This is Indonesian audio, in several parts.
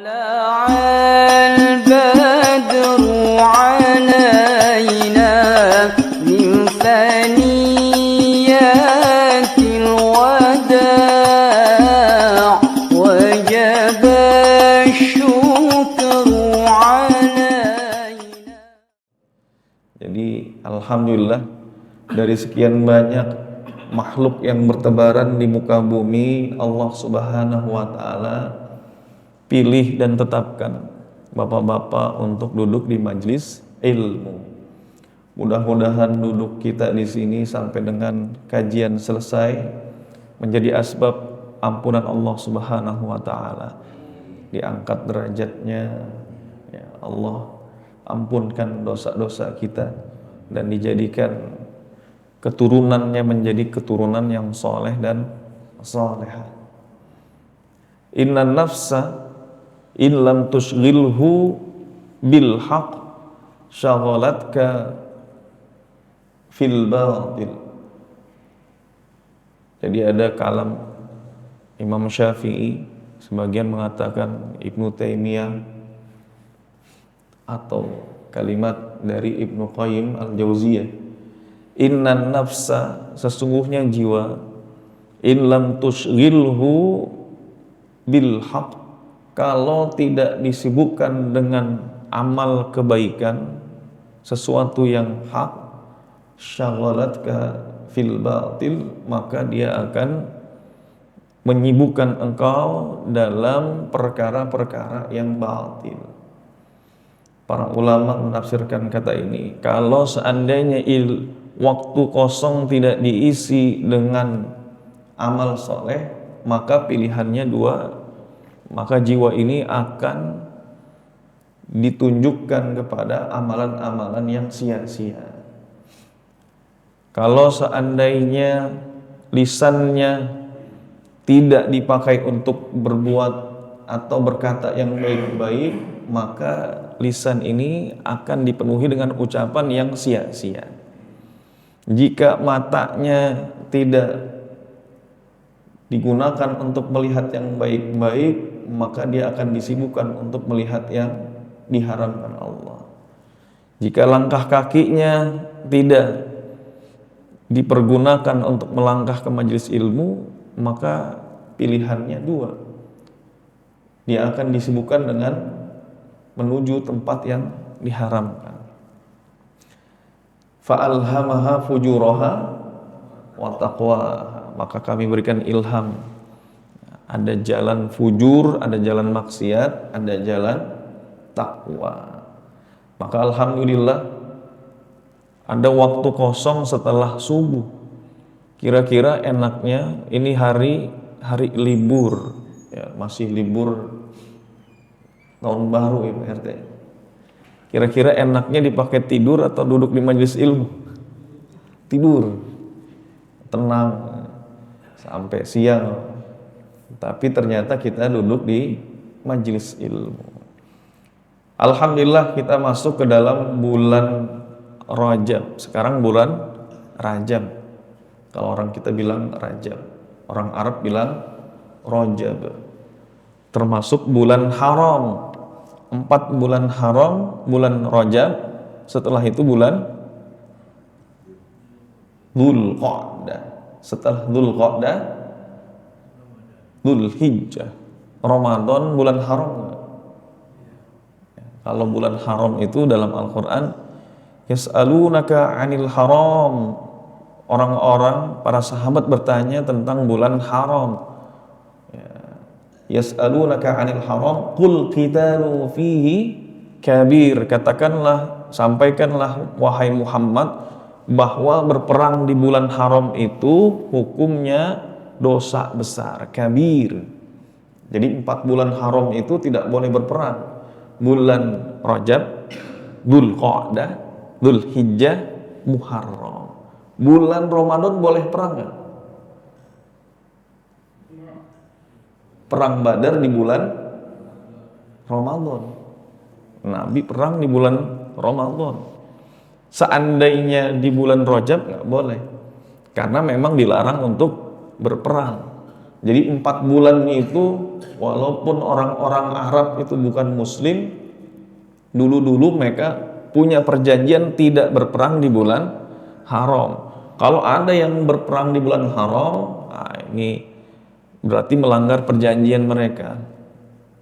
طلع البدر علينا من ثنيات الوداع وجب الشكر علينا. Jadi alhamdulillah dari sekian banyak makhluk yang bertebaran di muka bumi, Allah Subhanahu wa taala pilih dan tetapkan bapak-bapak untuk duduk di majelis ilmu. Mudah-mudahan duduk kita di sini sampai dengan kajian selesai menjadi asbab ampunan Allah Subhanahu wa taala. Diangkat derajatnya, ya Allah, ampunkan dosa-dosa kita dan dijadikan keturunannya menjadi keturunan yang soleh dan solehah. Inna nafsa in lam tushghilhu bil haqq shaghalatka fil batil. Jadi ada kalam Imam Syafi'i, sebagian mengatakan Ibnu Taimiyah, atau kalimat dari Ibnu Qayyim al-Jauziyah, innan nafsa, sesungguhnya jiwa, in lam tushghilhu bil haqq, kalau tidak disibukkan dengan amal kebaikan, sesuatu yang hak, syaghalatka fil batil, maka dia akan menyibukkan engkau dalam perkara-perkara yang batil. Para ulama menafsirkan kata ini, kalau seandainya waktu kosong tidak diisi dengan amal soleh, maka pilihannya dua, maka jiwa ini akan ditunjukkan kepada amalan-amalan yang sia-sia. Kalau seandainya lisannya tidak dipakai untuk berbuat atau berkata yang baik-baik, maka lisan ini akan dipenuhi dengan ucapan yang sia-sia. Jika matanya tidak digunakan untuk melihat yang baik-baik, maka dia akan disibukkan untuk melihat yang diharamkan Allah. Jika langkah kakinya tidak dipergunakan untuk melangkah ke majelis ilmu, maka pilihannya dua. Dia akan disibukkan dengan menuju tempat yang diharamkan. Fa'alhamaha fujuraha wa taqwaha, maka kami berikan ilham. Ada jalan fujur, ada jalan maksiat, ada jalan takwa. Maka alhamdulillah ada waktu kosong setelah subuh. Kira-kira enaknya ini hari libur, ya, masih libur tahun baru ya Pak RT. Kira-kira enaknya dipakai tidur atau duduk di majelis ilmu? Tidur, tenang sampai siang. Tapi ternyata kita duduk di majelis ilmu. Alhamdulillah kita masuk ke dalam bulan Rajab. Sekarang bulan Rajab. Kalau orang kita bilang Rajab, orang Arab bilang Rajab. Termasuk bulan haram. 4 bulan haram, bulan Rajab. Setelah itu bulan Dzulqa'dah. Setelah Dzulqa'dah, Dzulhijjah. Ramadan bulan haram. Kalau bulan haram itu dalam Al-Quran, yas'alunaka 'anil haram. Orang-orang, para sahabat bertanya tentang bulan haram. Yas'alunaka 'anil haram, qul qitalu fihi kabir. Katakanlah, sampaikanlah wahai Muhammad, bahwa berperang di bulan haram itu hukumnya dosa besar, kabir. Jadi 4 bulan haram itu tidak boleh berperang. Bulan Rajab, Dzulqa'dah, Dzulhijjah, Muharram. Bulan Ramadan boleh perang nggak? Perang Badar di bulan Ramadan. Nabi perang di bulan Ramadan. Seandainya di bulan Rajab nggak boleh, karena memang dilarang untuk berperang. Jadi 4 bulan itu walaupun orang-orang Arab itu bukan muslim, dulu-dulu mereka punya perjanjian tidak berperang di bulan haram. Kalau ada yang berperang di bulan haram, nah ini berarti melanggar perjanjian mereka.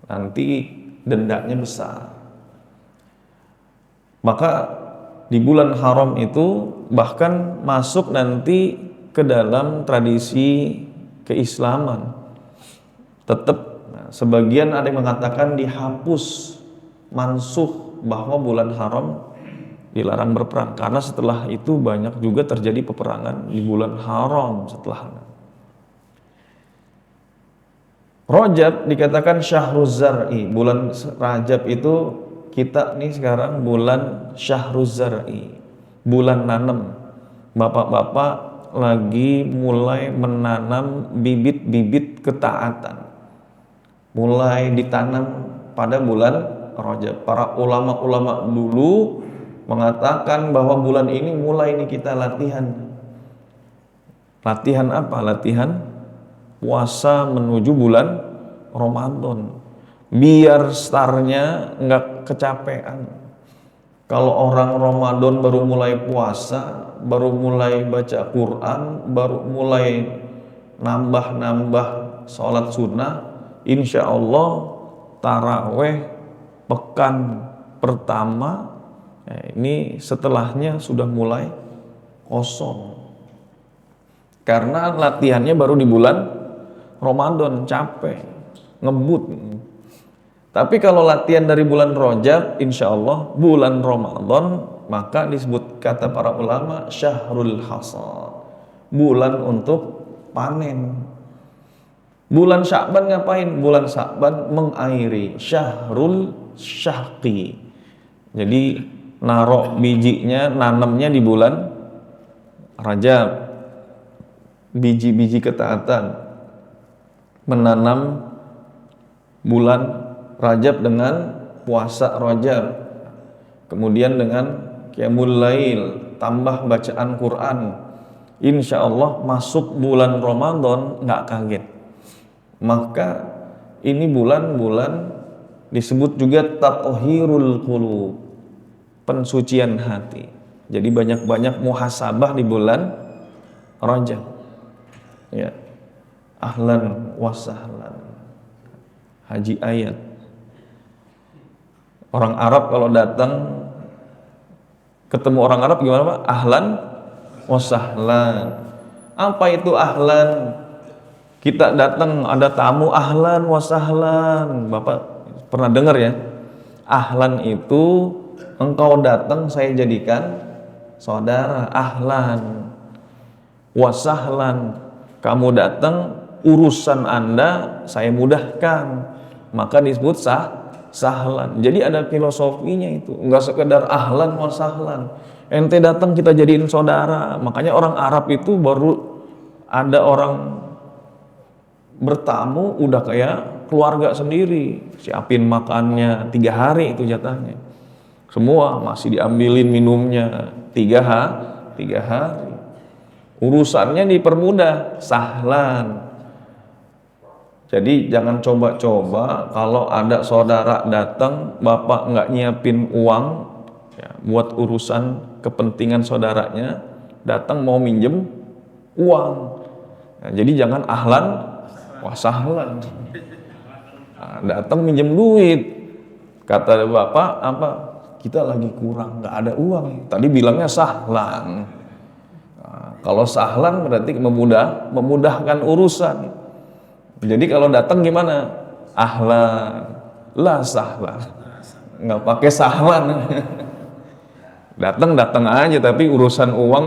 Nanti dendanya besar. Maka di bulan haram itu bahkan masuk nanti ke dalam tradisi keislaman. Tetap sebagian ada yang mengatakan dihapus, mansuh, bahwa bulan haram dilarang berperang, karena setelah itu banyak juga terjadi peperangan di bulan haram setelahnya. Rajab dikatakan syahruz zar'i, bulan Rajab itu kita nih sekarang bulan syahruz zar'i, bulan nanam. Bapak-bapak lagi mulai menanam bibit-bibit ketaatan, mulai ditanam pada bulan Rajab. Para ulama-ulama dulu mengatakan bahwa bulan ini mulai nih kita latihan. Latihan apa? Latihan puasa menuju bulan Ramadan, biar startnya nggak kecapean. Kalau orang Ramadan baru mulai puasa, baru mulai baca Quran, baru mulai nambah-nambah sholat sunnah, insya Allah taraweh pekan pertama ini setelahnya sudah mulai kosong, karena latihannya baru di bulan Ramadan, capek, ngebut. Tapi kalau latihan dari bulan Rajab, insya Allah bulan Ramadan, maka disebut kata para ulama syahrul hasad, bulan untuk panen. Bulan Sya'ban ngapain? Bulan Sya'ban mengairi, syahrul syaqi. Jadi narok bijinya, nanamnya di bulan Rajab, biji-biji ketaatan, menanam bulan Rajab dengan puasa Rajab, kemudian dengan qiyamul lail, tambah bacaan Quran, insya Allah masuk bulan Ramadan nggak kaget. Maka ini bulan-bulan disebut juga tathhirul qulub, pensucian hati. Jadi banyak-banyak muhasabah di bulan Rajab. Ya, ahlan wa sahlan, Haji Ayat. Orang Arab kalau datang ketemu orang Arab gimana Pak? Ahlan wa sahlan. Apa itu ahlan? Kita datang ada tamu, ahlan wa sahlan. Bapak pernah dengar ya? Ahlan itu engkau datang saya jadikan saudara, ahlan. Wa sahlan, kamu datang urusan Anda saya mudahkan, maka disebut sahlan. Jadi ada filosofinya itu, enggak sekedar ahlan wa sahlan. Ente datang kita jadiin saudara. Makanya orang Arab itu baru ada orang bertamu udah kayak keluarga sendiri, siapin makannya 3 hari itu jatahnya. Semua masih diambilin minumnya 3 hari. Urusannya dipermudah, sahlan. Jadi jangan coba-coba kalau ada saudara datang, bapak nggak nyiapin uang ya, buat urusan kepentingan saudaranya, datang mau minjem uang. Nah, jadi jangan ahlan wa sahlan. Nah, datang minjem duit, kata bapak apa? Kita lagi kurang, nggak ada uang. Tadi bilangnya sahlan. Nah, kalau sahlan berarti memudahkan urusan. Jadi kalau datang gimana? Ahlan, la sahlan, nggak pakai sahlan. Datang aja, tapi urusan uang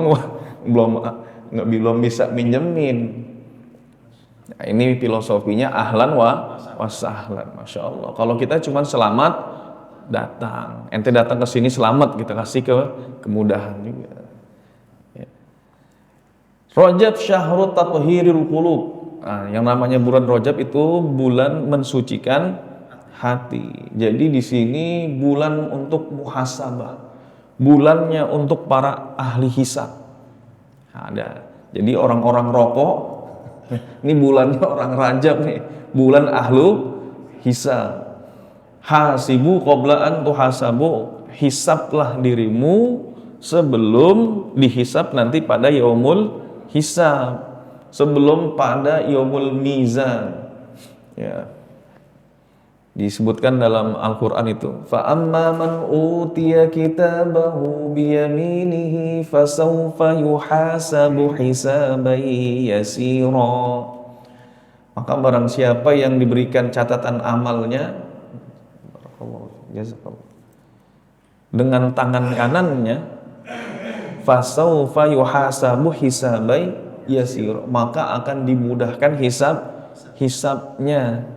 belum bisa minjemin. Nah, ini filosofinya ahlan wa sahlan, masya Allah. Kalau kita cuma selamat datang, ente datang ke sini selamat, kita kasih kemudahan juga. Ya. Rajab syahrut tathhirul qulub. Nah, yang namanya bulan Rajab itu bulan mensucikan hati. Jadi di sini bulan untuk muhasabah, bulannya untuk para ahli hisab. Nah, ada. Jadi orang-orang rokok Ini bulannya orang Rajab nih, bulan ahlu hisab. Hasibu qabla an tuhasabu, hisablah dirimu sebelum dihisab nanti pada yaumul hisab, sebelum pada yaumul mizan. Ya. Disebutkan dalam Al-Qur'an itu, fa amma man utiya kitabahu biyaminihi fasawfa yuhasabu hisaban yasira. Maka barang siapa yang diberikan catatan amalnya dengan tangan kanannya, fasawfa yuhasabu hisaban yasira, maka akan dimudahkan hisabnya.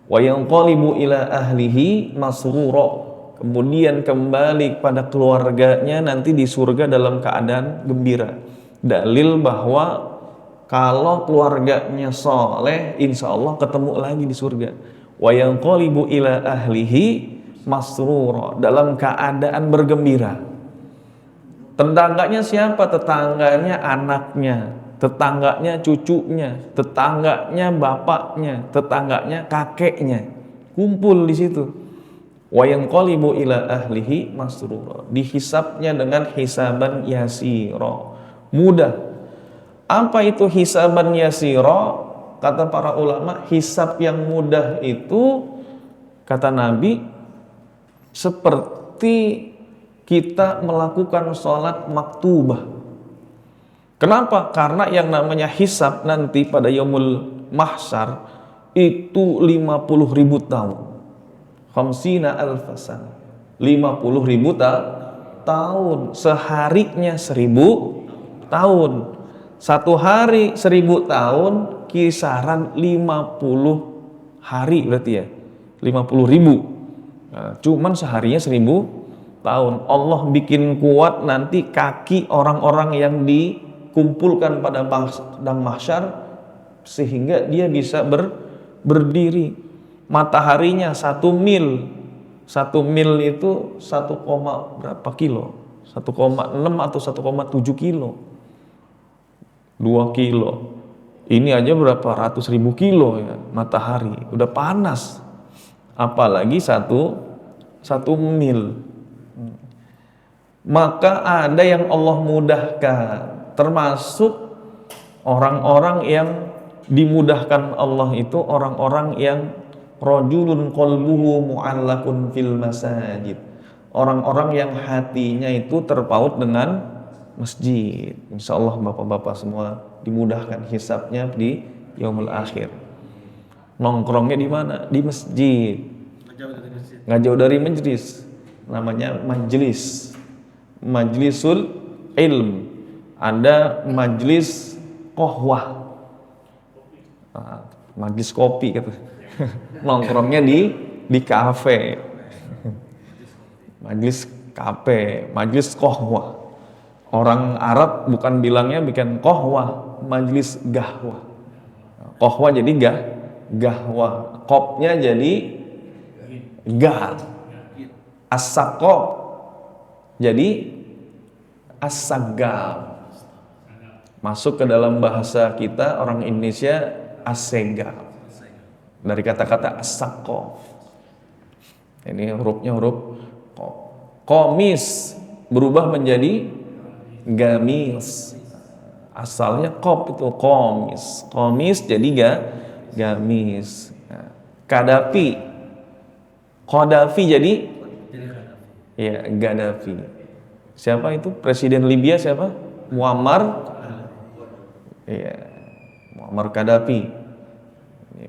Wa yanqalibu ila ahlihi masrura, kemudian kembali kepada keluarganya nanti di surga dalam keadaan gembira. Dalil bahwa kalau keluarganya soleh, insya Allah ketemu lagi di surga. Wa yanqalibu ila ahlihi masrura, dalam keadaan bergembira. Tetangganya siapa? Tetangganya anaknya, tetangganya cucunya, tetangganya bapaknya, tetangganya kakeknya, kumpul di situ. Wa yanqalibu ila ahlihi masrura, dihisabnya dengan hisaban yasira, mudah. Apa itu hisaban yasira? Kata para ulama, hisab yang mudah itu, kata Nabi, seperti kita melakukan sholat maktubah. Kenapa? Karena yang namanya hisab nanti pada yaumul mahsyar itu 50.000 tahun. Khamsina alfasan. 50.000 tahun. Seharinya 1.000 tahun. Satu hari 1.000 tahun, kisaran 50 hari berarti ya. 50.000. Nah, cuman seharinya 1.000 tahun. Allah bikin kuat nanti kaki orang-orang yang dikumpulkan pada padang mahsyar sehingga dia bisa berdiri. Mataharinya 1 mil. 1 mil itu 1, berapa kilo? 1,6 atau 1,7 kilo. 2 kilo. Ini aja berapa ratus ribu kilo ya, matahari. Udah panas. Apalagi 1 mil. Maka ada yang Allah mudahkan, termasuk orang-orang yang dimudahkan Allah itu orang-orang yang rajulun qalbuhu mu'allaqun fil masajid, orang-orang yang hatinya itu terpaut dengan masjid. Insya Allah bapak-bapak semua dimudahkan hisabnya di yaumul akhir. Nongkrongnya di mana? Di masjid. Nggak jauh dari majelis, namanya majelis. Majlisul ilm, ada majlis qahwah, majlis kopi gitu. Nongkrongnya di kafe, majlis kafe, majlis qahwah. Orang Arab bukan bilangnya bikin qahwah, majlis gahwah. Qahwah jadi gahwah, kopnya jadi gah, as-saqaf jadi as-sagab. Masuk ke dalam bahasa kita orang Indonesia as-segab, dari kata-kata as-saqaf. Ini hurufnya huruf komis berubah menjadi gamis. Asalnya kop itu komis, komis jadi gamis. Kadafi, Qaddafi jadi ya Gaddafi. Siapa itu? Presiden Libya siapa? Muammar. Ya, Muammar Gaddafi.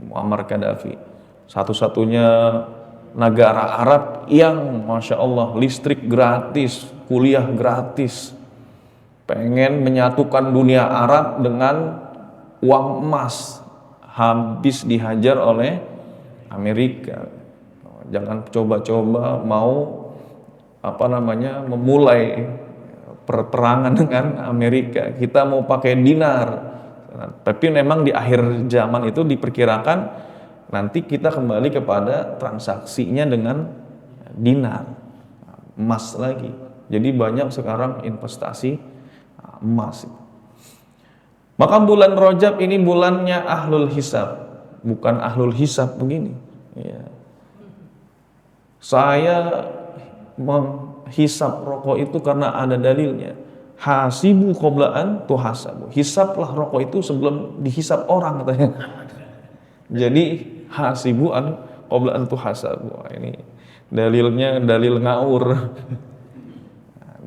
Muammar Gaddafi. Satu-satunya negara Arab yang Masya Allah listrik gratis, kuliah gratis. Pengen menyatukan dunia Arab dengan uang emas. Habis dihajar oleh Amerika. Jangan coba-coba mau memulai perperangan dengan Amerika. Kita mau pakai dinar. Tapi memang di akhir zaman itu diperkirakan nanti kita kembali kepada transaksinya dengan dinar, emas lagi. Jadi banyak sekarang investasi emas. Maka bulan Rajab ini bulannya ahlul hisab, bukan ahlul hisab begini. Ya. Saya menghisap rokok itu karena ada dalilnya. Hasibu qoblaan tuhasabu. Hisaplah rokok itu sebelum dihisap orang katanya. Jadi hasibu an qoblaan tuhasabu. Ini dalilnya dalil ngawur.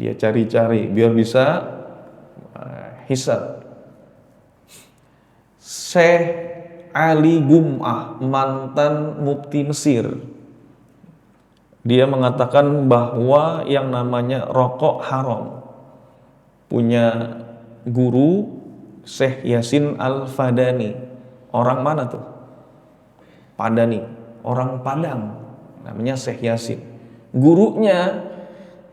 Dia cari-cari biar bisa hisap. Syekh Ali Gum'ah, mantan mufti Mesir, dia mengatakan bahwa yang namanya rokok haram. Punya guru Syekh Yasin Al-Fadani. Orang mana tuh? Padani, orang Padang, namanya Syekh Yasin. Gurunya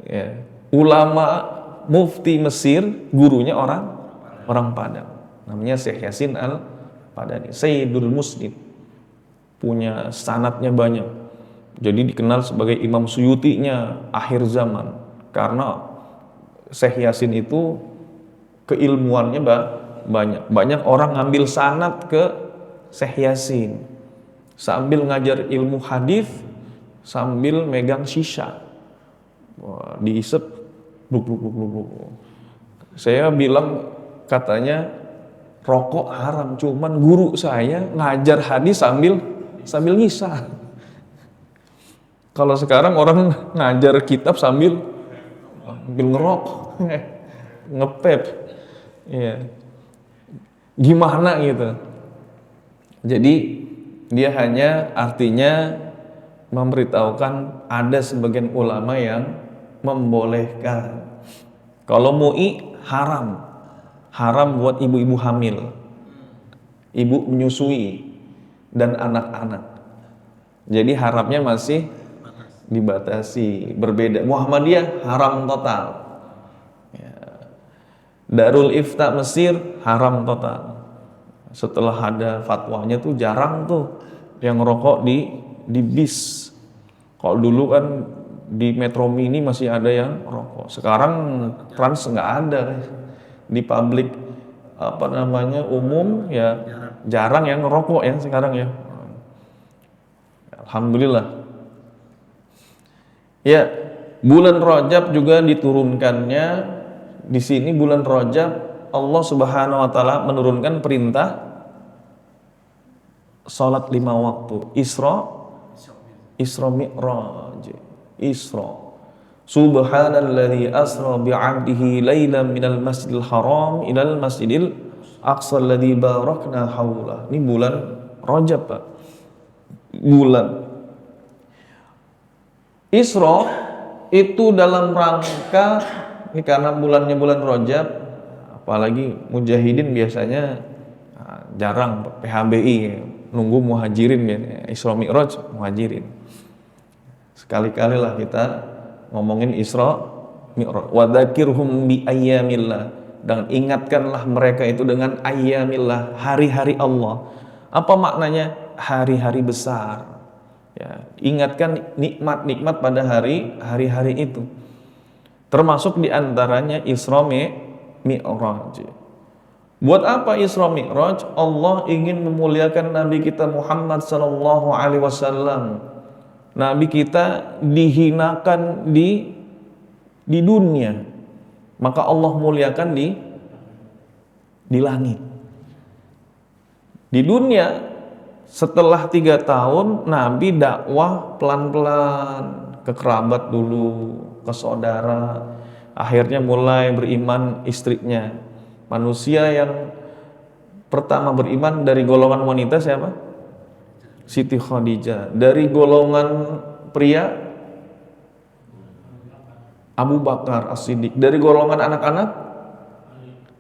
ya, ulama mufti Mesir, gurunya orang Padang, namanya Syekh Yasin Al-Fadani, Sayyidul Muslim. Punya sanadnya banyak. Jadi dikenal sebagai Imam Suyutinya akhir zaman. Karena Syekh Yasin itu keilmuannya banyak. Banyak orang ngambil sanad ke Syekh Yasin. Sambil ngajar ilmu hadis, sambil megang shisha. Wah, diisep, bluk. Saya bilang katanya rokok haram, cuman guru saya ngajar hadis sambil ngisah. Kalau sekarang orang ngajar kitab sambil ngerokok, ngepep, ya. Gimana gitu. Jadi dia hanya artinya memberitahukan ada sebagian ulama yang membolehkan. Kalau MUI haram buat ibu-ibu hamil, ibu menyusui dan anak-anak. Jadi haramnya masih dibatasi, berbeda. Muhammadiyah haram total. Ya. Darul Ifta Mesir haram total. Setelah ada fatwanya tuh jarang tuh yang rokok di bis. Kalau dulu kan di Metro Mini masih ada yang rokok. Sekarang Trans nggak ada. Di publik umum ya jarang yang ngerokok ya sekarang ya. Alhamdulillah. Ya, bulan Rajab juga diturunkannya di sini bulan Rajab Allah Subhanahu wa taala menurunkan perintah salat 5 waktu. Isra Mi'raj. Subhanalladzi asra bi'abdihi lailan minal masjidil haram ilal masjidil aqsa alladzi barakna haulah. Ini bulan Rajab, Pak. Bulan Isra itu dalam rangka ini karena bulannya bulan Rajab, apalagi mujahidin biasanya jarang PHBI nunggu muhajirin ya. Isra Mi'raj muhajirin. Sekali-kali lah kita ngomongin Isra Mi'raj. Wa dzakirhum bi ayyamillah, dan ingatkanlah mereka itu dengan ayyamillah, hari-hari Allah. Apa maknanya? Hari-hari besar. Ya, ingatkan nikmat-nikmat pada hari-hari itu. Termasuk diantaranya Isra Mi'raj. Buat apa Isra Mi'raj? Allah ingin memuliakan Nabi kita Muhammad sallallahu alaihi wasallam. Nabi kita dihinakan di dunia, maka Allah muliakan di langit. Di dunia setelah 3 tahun Nabi dakwah pelan-pelan ke kerabat dulu, ke saudara, akhirnya mulai beriman istrinya. Manusia yang pertama beriman dari golongan wanita siapa? Siti Khadijah. Dari golongan pria Abu Bakar As-Siddiq. Dari golongan anak-anak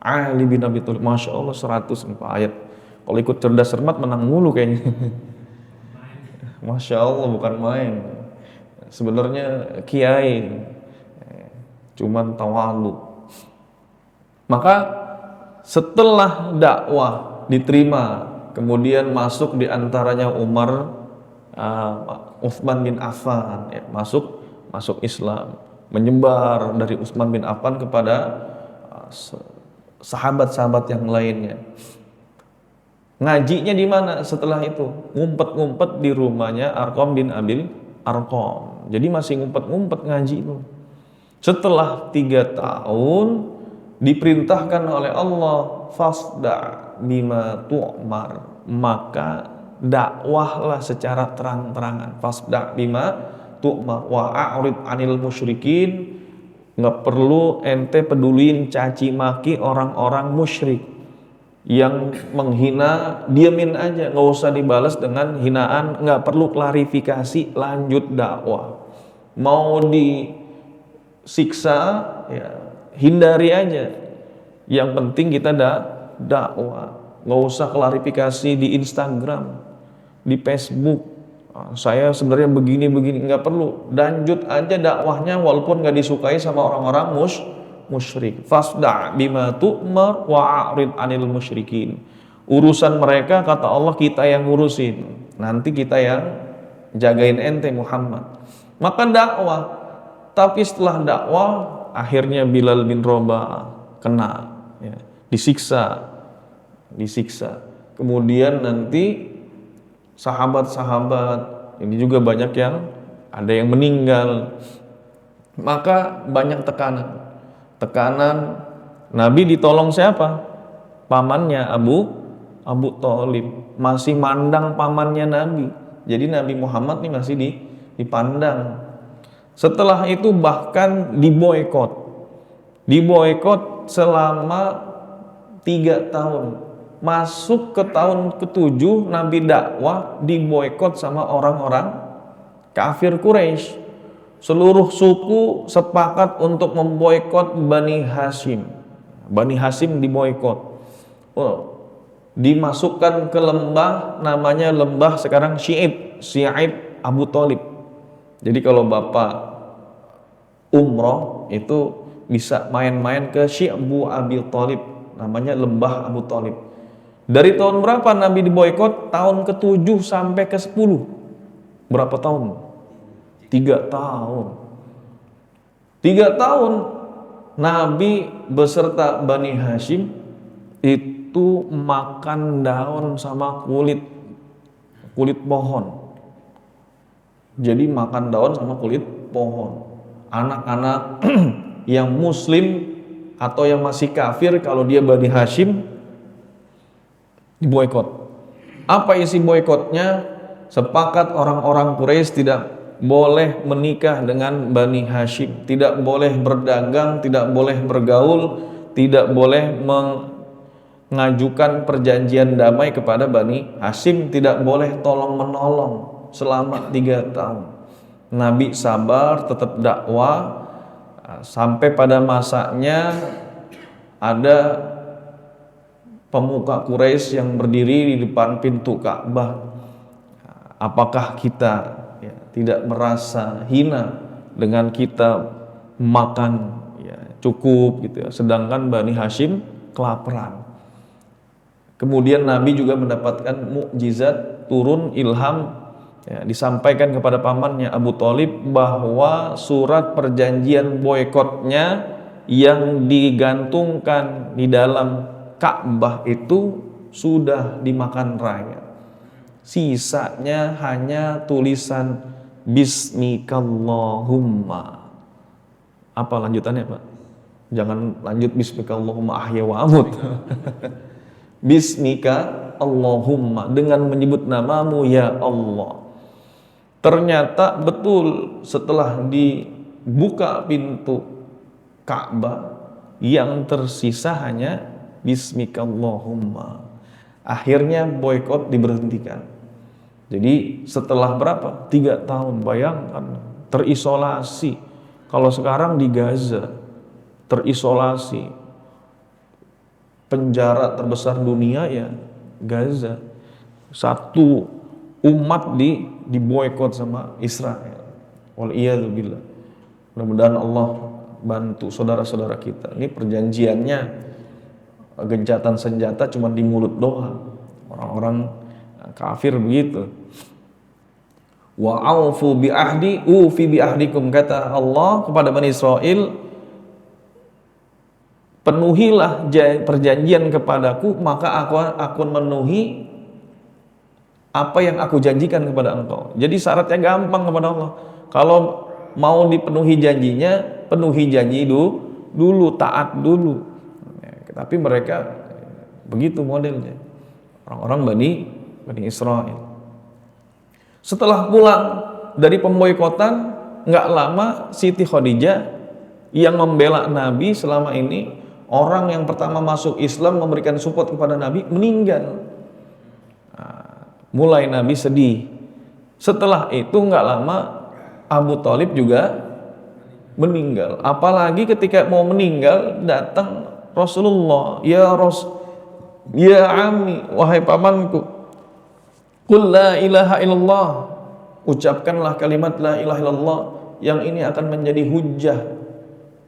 Ali bin Abi Thalib. Masya Allah 100 ayat. Kalau ikut cerdas cermat menang mulu kayaknya. Masya Allah, bukan main. Sebenarnya kiai, cuman tawalu. Maka setelah dakwah diterima, kemudian masuk diantaranya Umar, Utsman bin Affan, ya, masuk Islam, menyebar dari Utsman bin Affan kepada sahabat-sahabat yang lainnya. Ngajinya di mana setelah itu? Ngumpet-ngumpet di rumahnya Arqam bin Abil Arqam. Jadi masih ngumpet-ngumpet ngaji itu. Setelah 3 tahun diperintahkan oleh Allah, fasda bima tu'mar, maka dakwahlah secara terang-terangan. Fasda bima tu'mar wa a'rid 'anil musyrikin. Nggak perlu ente peduliin caci maki orang-orang musyrik yang menghina, diamin aja, nggak usah dibalas dengan hinaan, nggak perlu klarifikasi, lanjut dakwah. Mau disiksa ya hindari aja, yang penting kita dakwah. Nggak usah klarifikasi di Instagram, di Facebook. Saya sebenarnya begini, nggak perlu, lanjut aja dakwahnya walaupun nggak disukai sama orang-orang musyrik. Fasda' bima tu'mar wa'rid 'anil musyrikin. Urusan mereka kata Allah kita yang ngurusin. Nanti kita yang jagain ente Muhammad. Maka dakwah. Tapi setelah dakwah akhirnya Bilal bin Rabah kena ya, disiksa. Kemudian nanti sahabat-sahabat ini juga banyak yang ada yang meninggal. Maka banyak tekanan. Nabi ditolong siapa? Pamannya Abu Thalib. Masih mandang pamannya Nabi. Jadi Nabi Muhammad nih masih dipandang. Setelah itu bahkan diboikot selama 3 tahun. Masuk ke tahun ke-7 Nabi dakwah, diboikot sama orang-orang kafir Quraisy. Seluruh suku sepakat untuk memboikot Bani Hashim. Bani Hashim diboikot. Dimasukkan ke lembah, namanya lembah sekarang Syi'ib Abu Thalib. Jadi kalau Bapak umroh itu bisa main-main ke Syi'bu Abi Thalib, namanya lembah Abu Thalib. Dari tahun berapa Nabi diboikot? Tahun ke-7 sampai ke-10. Berapa tahun? 3 tahun. 3 tahun Nabi beserta Bani Hashim itu makan daun sama kulit pohon. Jadi makan daun sama kulit pohon. Anak-anak yang muslim atau yang masih kafir kalau dia Bani Hashim diboikot. Apa isi boikotnya? Sepakat orang-orang Quraisy tidak boleh menikah dengan Bani Hashim, tidak boleh berdagang, tidak boleh bergaul, tidak boleh mengajukan perjanjian damai kepada Bani Hashim, tidak boleh tolong-menolong selama 3 tahun. Nabi sabar, tetap dakwah, sampai pada masanya ada pemuka Quraisy yang berdiri di depan pintu Ka'bah. Apakah kita tidak merasa hina dengan kita makan cukup gitu ya, sedangkan Bani Hashim kelaparan. Kemudian Nabi juga mendapatkan mukjizat, turun ilham disampaikan kepada pamannya Abu Thalib bahwa surat perjanjian boikotnya yang digantungkan di dalam Ka'bah itu sudah dimakan raya. Sisanya hanya tulisan Bismikallahumma. Apa lanjutannya Pak? Jangan lanjut Bismikallahumma ahya wa amut. Bismika Allahumma, dengan menyebut namamu ya Allah. Ternyata betul setelah dibuka pintu Ka'bah yang tersisa hanya Bismikallahumma. Akhirnya boikot diberhentikan. Jadi setelah berapa? 3 tahun, bayangkan, terisolasi. Kalau sekarang di Gaza, terisolasi. Penjara terbesar dunia ya Gaza. Satu umat diboikot sama Israel. Waliyadzubillah. Mudah-mudahan Allah bantu saudara-saudara kita. Ini perjanjiannya gencatan senjata cuma di mulut doang. Orang-orang kafir begitu. Wa aufu bi ahdi ufi bi ahdikum, kata Allah kepada Bani Israel, penuhilah perjanjian kepadaku, maka aku akan memenuhi apa yang aku janjikan kepada engkau. Jadi syaratnya gampang kepada Allah. Kalau mau dipenuhi janjinya, penuhi janji dulu, taat dulu. Tapi mereka begitu modelnya, orang-orang Bani Israel. Setelah pulang dari pemboikotan, nggak lama Siti Khadijah yang membela Nabi selama ini, orang yang pertama masuk Islam memberikan support kepada Nabi, meninggal. Mulai Nabi sedih. Setelah itu nggak lama Abu Thalib juga meninggal. Apalagi ketika mau meninggal, datang Rasulullah, ya Ami, wahai pamanku, qul la ilaha illallah, ucapkanlah kalimat la ilaha illallah, yang ini akan menjadi hujjah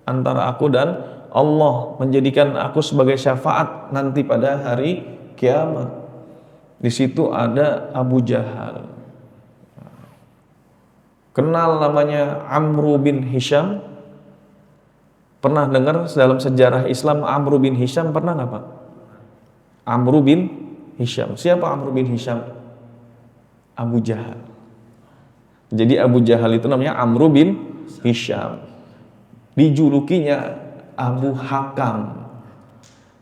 antara aku dan Allah, menjadikan aku sebagai syafaat nanti pada hari kiamat. Di situ ada Abu Jahal. Kenal namanya Amru bin Hisham? Pernah dengar dalam sejarah Islam Amru bin Hisham, pernah nggak Pak? Amru bin Hisham. Siapa Amru bin Hisham? Abu Jahal. Jadi Abu Jahal itu namanya Amru bin Hisham. Dijulukinya Abu Hakam.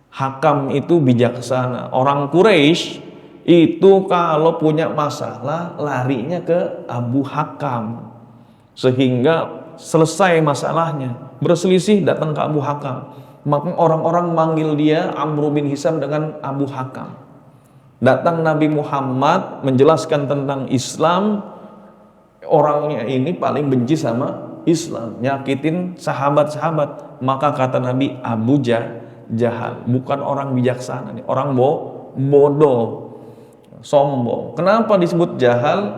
Hakam itu bijaksana. Orang Quraisy itu kalau punya masalah larinya ke Abu Hakam, sehingga selesai masalahnya, berselisih datang ke Abu Hakam, maka orang-orang manggil dia Amru bin Hisham dengan Abu Hakam. Datang Nabi Muhammad menjelaskan tentang Islam, orangnya ini paling benci sama Islam, nyakitin sahabat-sahabat, maka kata Nabi, Abu Jahal, bukan orang bijaksana nih, orang bodoh, sombong. Kenapa disebut jahal,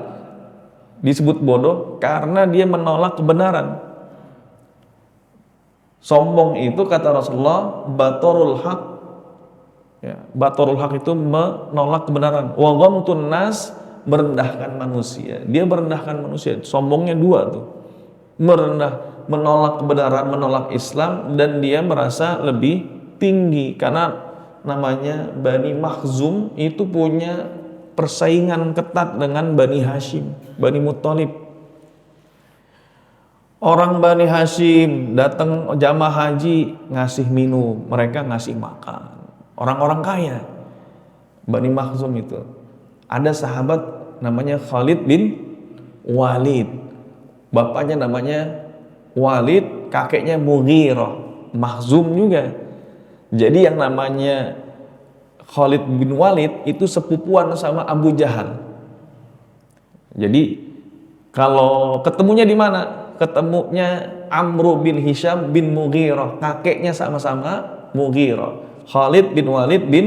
disebut bodoh? Karena dia menolak kebenaran. Sombong itu kata Rasulullah batorul haq, ya, batorul haq itu menolak kebenaran. Wa ghamtun nas, merendahkan manusia. Dia merendahkan manusia. Sombongnya dua tuh, menolak kebenaran, menolak Islam, dan dia merasa lebih tinggi. Karena namanya Bani Makhzum itu punya persaingan ketat dengan Bani Hashim, Bani Muttalib. Orang Bani Hashim datang jamaah haji, ngasih minum, mereka ngasih makan. Orang-orang kaya. Bani Makhzum itu. Ada sahabat namanya Khalid bin Walid. Bapaknya namanya Walid, kakeknya Mughirah, Makhzum juga. Jadi yang namanya Khalid bin Walid itu sepupuan sama Abu Jahal. Jadi kalau ketemunya di mana? Ketemunya Amru bin Hisham bin Mughirah, kakeknya sama-sama Mughirah. Khalid bin Walid bin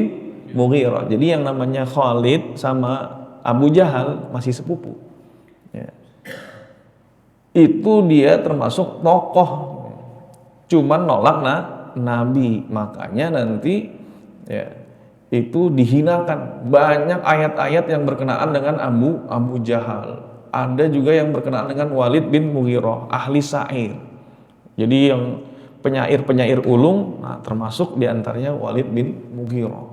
Mughirah. Jadi yang namanya Khalid sama Abu Jahal masih sepupu. Ya. Itu dia termasuk tokoh, cuman nolak Nabi, makanya nanti ya itu dihinakan. Banyak ayat-ayat yang berkenaan dengan Abu Jahal. Ada juga yang berkenaan dengan Walid bin Mughirah, ahli syair. Jadi yang penyair-penyair ulung, nah termasuk diantaranya Walid bin Mughirah.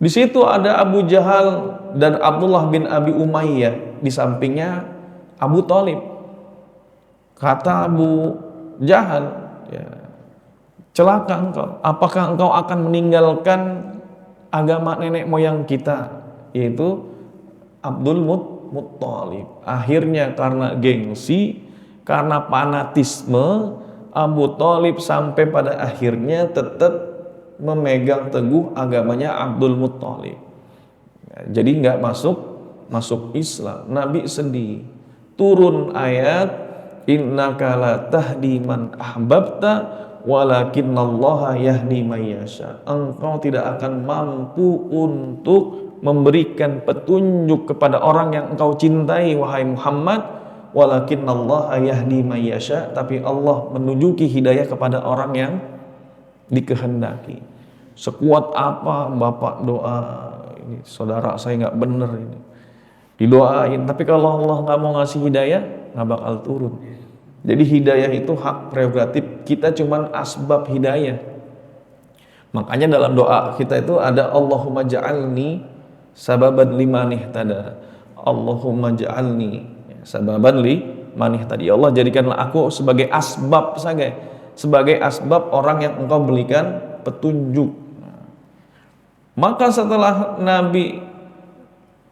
Di situ ada Abu Jahal dan Abdullah bin Abi Umayyah, di sampingnya Abu Thalib. Kata Abu Jahal, ya, celaka engkau, apakah engkau akan meninggalkan agama nenek moyang kita, yaitu Abdul Muttalib. Akhirnya karena gengsi, karena fanatisme, Abu Thalib sampai pada akhirnya tetap memegang teguh agamanya Abdul Muttalib. Jadi nggak masuk Islam. Nabi sedih. Turun ayat, innaka la tahdi man ahbabta walakinnallaha yahdi may yasha. Engkau tidak akan mampu untuk memberikan petunjuk kepada orang yang engkau cintai, wahai Muhammad, walakinnallaha yahdi may yasha, tapi Allah menunjuki hidayah kepada orang yang dikehendaki. Sekuat apa Bapak doa, ini saudara saya nggak bener ini, didoain, tapi kalau Allah nggak mau ngasih hidayah, nggak bakal turun. Jadi hidayah itu hak prerogatif kita, cuman asbab hidayah. Makanya dalam doa kita itu ada Allahumma ja'alni sababan liman ihtada. Allahumma ja'alni sababan liman ihtada. Ya Allah, jadikanlah aku sebagai asbab saja, sebagai asbab orang yang Engkau berikan petunjuk. Maka setelah Nabi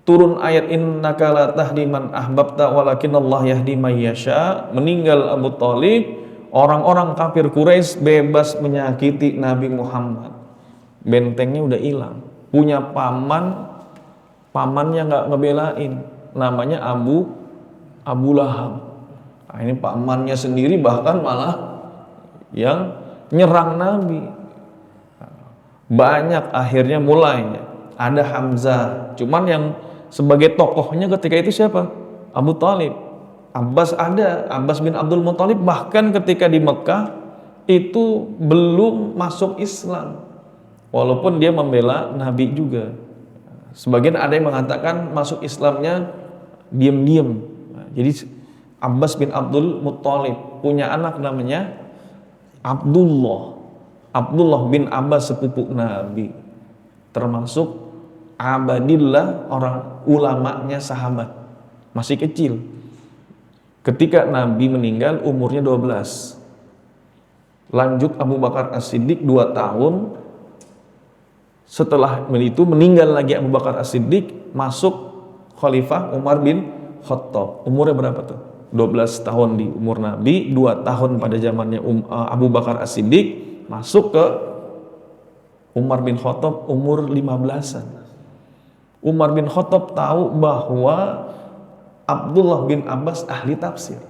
turun ayat innaka la tahdi man ahbabta walakin Allah yahdi may yasha, meninggal Abu Thalib, orang-orang kafir Quraisy bebas menyakiti Nabi Muhammad. Bentengnya udah hilang. Punya pamannya nggak ngebelain, namanya Abu Lahab. Nah, ini pamannya sendiri bahkan malah yang nyerang Nabi. Banyak, akhirnya mulai ada Hamzah. Cuman yang sebagai tokohnya ketika itu siapa? Abu Thalib. Abbas ada, Abbas bin Abdul Muthalib bahkan ketika di Mekah itu belum masuk Islam, walaupun dia membela Nabi juga. Sebagian ada yang mengatakan masuk Islamnya diam-diam. Jadi Abbas bin Abdul Muthalib punya anak namanya Abdullah bin Abbas, sepupu Nabi, termasuk abadillah, orang ulamanya sahabat, masih kecil. Ketika Nabi meninggal umurnya 12. Lanjut Abu Bakar As-Siddiq 2 tahun. Setelah itu meninggal lagi Abu Bakar As-Siddiq, masuk Khalifah Umar bin Khattab. Umurnya berapa tuh? 12 tahun di umur Nabi, 2 tahun pada zamannya Abu Bakar As-Siddiq, masuk ke Umar bin Khattab umur 15-an. Umar bin Khattab tahu bahwa Abdullah bin Abbas ahli tafsir.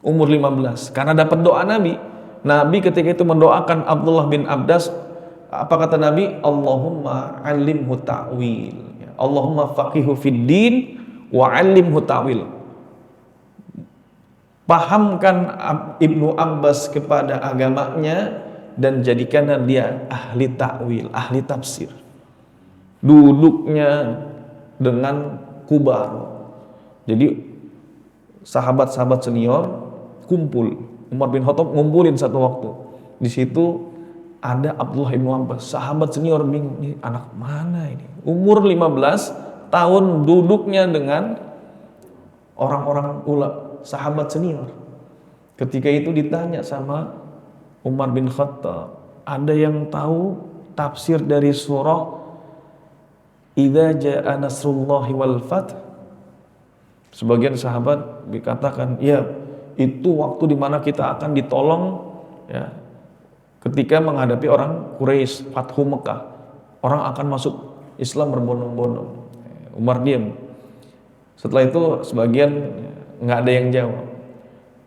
Umur 15, karena dapat doa Nabi. Nabi ketika itu mendoakan Abdullah bin Abbas, apa kata Nabi? Allahumma alimhu ta'wil. Allahumma faqihu fid din wa alimhu ta'wil. Pahamkan Ibnu Abbas kepada agamanya dan jadikanlah dia ahli ta'wil, ahli tafsir. Duduknya dengan kubar. Jadi sahabat-sahabat senior kumpul. Umar bin Khattab ngumpulin satu waktu. Di situ ada Abdullah bin Abbas, sahabat senior bingung, ini anak mana ini? Umur 15 tahun duduknya dengan orang-orang sahabat senior. Ketika itu ditanya sama Umar bin Khattab, ada yang tahu tafsir dari surah Idza jaa nasrullahi wal fath? Sebagian sahabat dikatakan, ya, itu waktu dimana kita akan ditolong, ya, ketika menghadapi orang Quraisy, Fathu Mekah, orang akan masuk Islam berbondong-bondong. Umar diam. Setelah itu sebagian nggak ada yang jawab.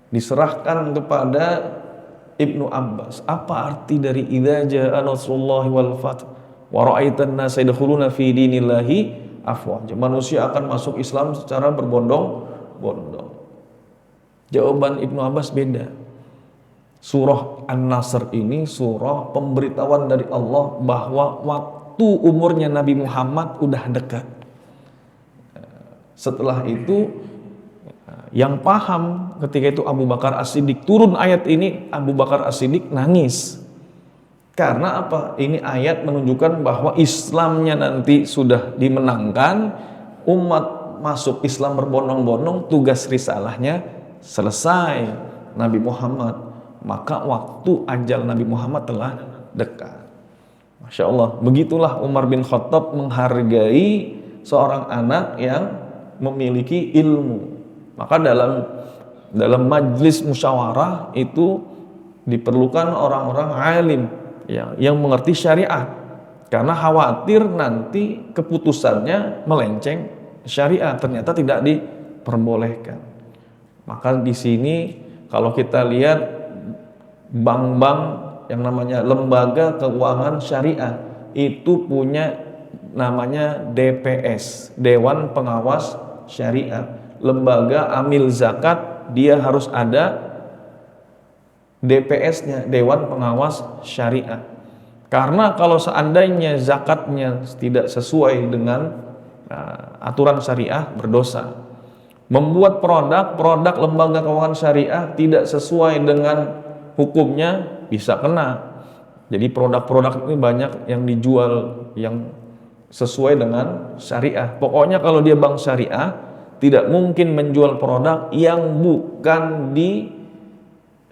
Diserahkan kepada Ibnu Abbas. Apa arti dari idza jaa nasrullahi wal fath wa ra'aitan nasa yadkhuluna fi dinillahi afwaja? Manusia akan masuk Islam secara berbondong-bondong. Jawaban Ibnu Abbas beda. Surah An-Nasr ini surah pemberitahuan dari Allah bahwa waktu umurnya Nabi Muhammad udah dekat. Setelah itu yang paham ketika itu Abu Bakar As-Siddiq, turun ayat ini Abu Bakar As-Siddiq nangis. Karena apa? Ini ayat menunjukkan bahwa Islamnya nanti sudah dimenangkan, umat masuk Islam berbondong-bondong, tugas risalahnya selesai Nabi Muhammad. Maka waktu ajal Nabi Muhammad telah dekat. Masya Allah, begitulah Umar bin Khattab menghargai seorang anak yang memiliki ilmu. Maka dalam majlis musyawarah itu diperlukan orang-orang alim yang mengerti syariat, karena khawatir nanti keputusannya melenceng syariat, ternyata tidak diperbolehkan. Maka di sini kalau kita lihat bank-bank yang namanya lembaga keuangan syariah itu punya namanya DPS, Dewan Pengawas Syariah. Lembaga amil zakat dia harus ada DPS-nya, Dewan Pengawas Syariah. Karena kalau seandainya zakatnya tidak sesuai dengan aturan syariah, berdosa. Membuat produk lembaga keuangan syariah tidak sesuai dengan hukumnya, bisa kena. Jadi produk-produk ini banyak yang dijual yang sesuai dengan syariah. Pokoknya kalau dia bank syariah, tidak mungkin menjual produk yang bukan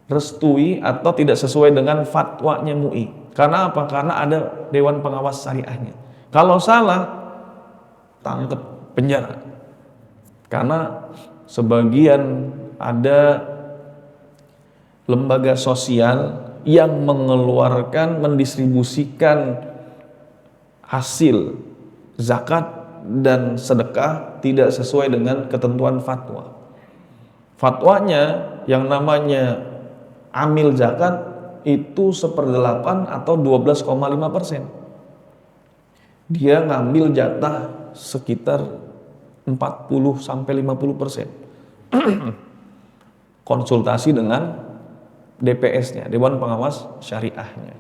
direstui atau tidak sesuai dengan fatwanya MUI. Karena apa? Karena ada Dewan Pengawas Syariahnya. Kalau salah, tangkap penjara. Karena sebagian ada lembaga sosial yang mengeluarkan, mendistribusikan hasil zakat dan sedekah tidak sesuai dengan ketentuan fatwa. Fatwanya yang namanya amil zakat itu 1/8 atau 12,5%. Dia ngambil jatah sekitar 40-50%. Konsultasi dengan DPS-nya, Dewan Pengawas Syariahnya.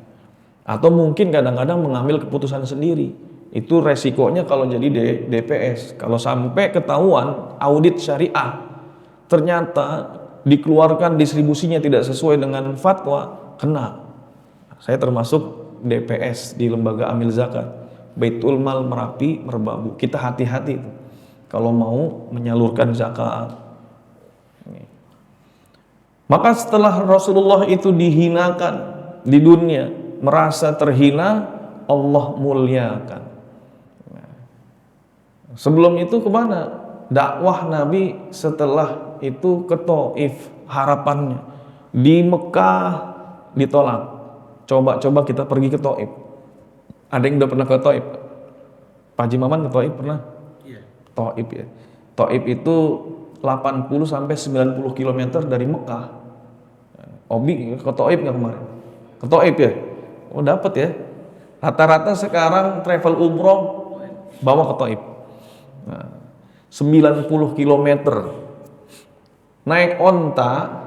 Atau mungkin kadang-kadang mengambil keputusan sendiri. Itu resikonya kalau jadi DPS. Kalau sampai ketahuan audit syariah, ternyata dikeluarkan distribusinya tidak sesuai dengan fatwa, kena. Saya termasuk DPS di lembaga amil zakat, Baitul Mal Merapi, Merbabu. Kita hati-hati kalau mau menyalurkan zakat. Maka setelah Rasulullah itu dihinakan di dunia, merasa terhina, Allah muliakan. Sebelum itu kemana? Dakwah Nabi setelah itu ke Taif, harapannya. Di Mekah ditolak. Coba-coba kita pergi ke Taif. Ada yang udah pernah ke Taif? Pak Haji Maman ke Taif pernah? Iya. Taif ya. Taif itu 80-90 km dari Mekah. Obi ke Taif nggak kemarin? Ke Taif ya? Oh dapat ya. Rata-rata sekarang travel umroh bawa ke Taif. Nah, 90 km. Naik onta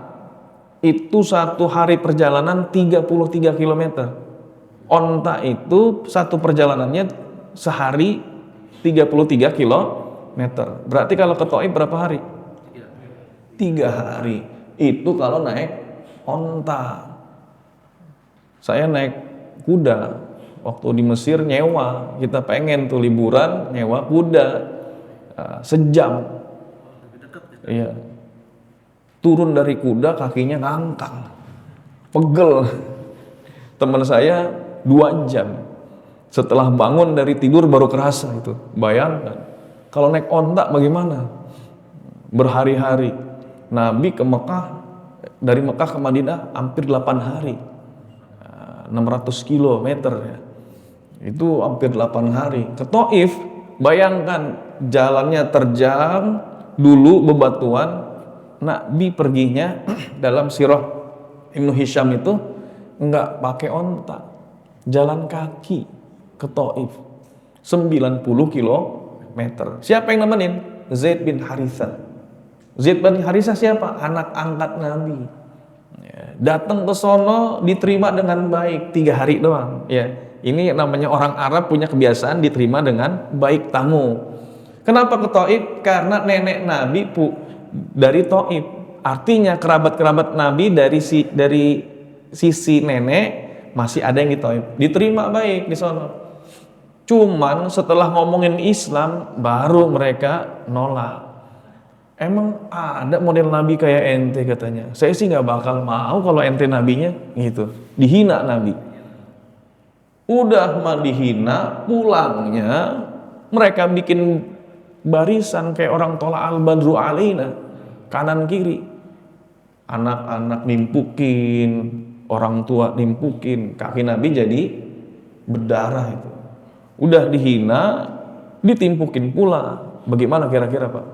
itu satu hari perjalanan 33 km. Onta itu satu perjalanannya sehari 33 km. Berarti kalau ke Taif berapa hari? 3 hari. Itu kalau naik onta. Saya naik kuda waktu di Mesir, nyewa. Kita pengen tuh liburan, nyewa kuda sejam. Iya. Turun dari kuda kakinya ngangkang, pegel. Teman saya 2 jam. Setelah bangun dari tidur baru kerasa itu. Bayangkan kalau naik onta bagaimana? Berhari-hari. Nabi ke Mekah, dari Mekah ke Madinah hampir 8 hari, 600 km ya. Itu hampir 8 hari. Ke Taif, bayangkan jalannya terjal, dulu bebatuan. Nabi perginya dalam sirah Ibnu Hisham itu enggak pakai onta, jalan kaki ke Taif 90 km. Siapa yang nemenin? Zaid bin Harithah. Zaid bin Harithah siapa? Anak angkat Nabi. Datang ke sono diterima dengan baik 3 hari doang. Ya, ini namanya orang Arab punya kebiasaan diterima dengan baik tamu. Kenapa ke Taif? Karena nenek Nabi dari Taif. Artinya kerabat-kerabat Nabi dari sisi nenek masih ada yang di Taif. Diterima baik di sono. Cuman setelah ngomongin Islam baru mereka nolak. Emang ada model nabi kayak ente katanya. Saya sih nggak bakal mau kalau ente nabinya gitu. Dihina Nabi. Udah mah dihina, pulangnya mereka bikin barisan kayak orang tolak al-badru alaina, kanan kiri. Anak-anak nimpukin, orang tua nimpukin, kaki Nabi jadi berdarah itu. Udah dihina, ditimpukin pula. Bagaimana kira-kira Pak?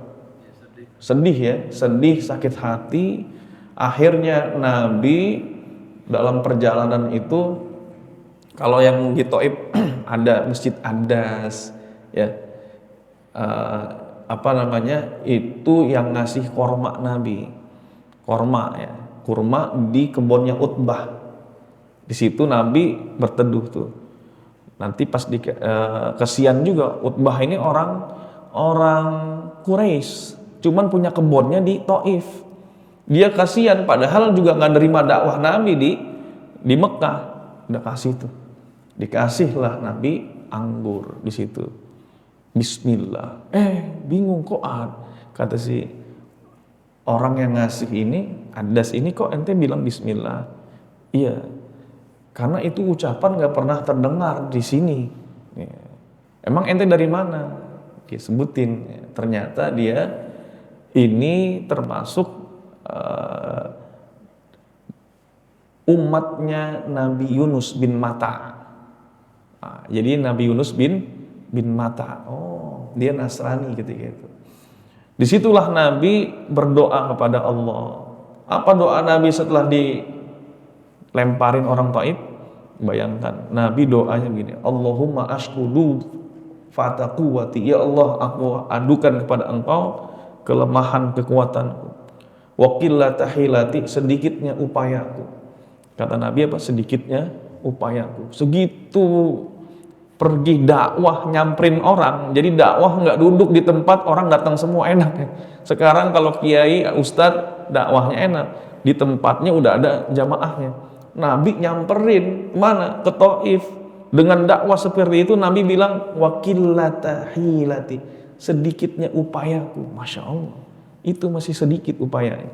Sedih ya, sedih, sakit hati. Akhirnya Nabi dalam perjalanan itu, kalau yang di Taif ada Masjid Adas, ya, itu yang ngasih korma Nabi, korma ya, kurma di kebunnya Utbah. Di situ Nabi berteduh tuh. Nanti pas kesian juga Utbah ini orang Quraisy. Cuman punya kebunnya di Taif. Dia kasihan padahal juga nggak nerima dakwah Nabi di Mekah. udah kasih tuh. Dikasihlah Nabi anggur di situ. Bismillah. Bingung kok kata si orang yang ngasih ini, adas ini kok ente bilang bismillah. Iya. Karena itu ucapan nggak pernah terdengar di sini. Ya. Emang ente dari mana? Oke, sebutin. Ternyata dia ini termasuk umatnya Nabi Yunus bin Matta. Nah, jadi Nabi Yunus bin Matta. Oh, dia Nasrani ketika itu. Disitulah Nabi berdoa kepada Allah. Apa doa Nabi setelah dilemparin orang Taif? Bayangkan, Nabi doanya begini, Allahumma ashkudu fataquwati. Ya Allah, aku adukan kepada Engkau kelemahan kekuatanku. Wa qillata hilati, sedikitnya upayaku. Kata Nabi apa? Sedikitnya upayaku. Segitu pergi dakwah nyamperin orang. Jadi dakwah nggak duduk di tempat orang datang semua, enak ya. Sekarang kalau kiai, ustadz dakwahnya enak, di tempatnya udah ada jamaahnya. Nabi nyamperin mana? Ke Taif. Dengan dakwah seperti itu Nabi bilang wakillata hilati, sedikitnya upayaku. Masya Allah, itu masih sedikit upayanya.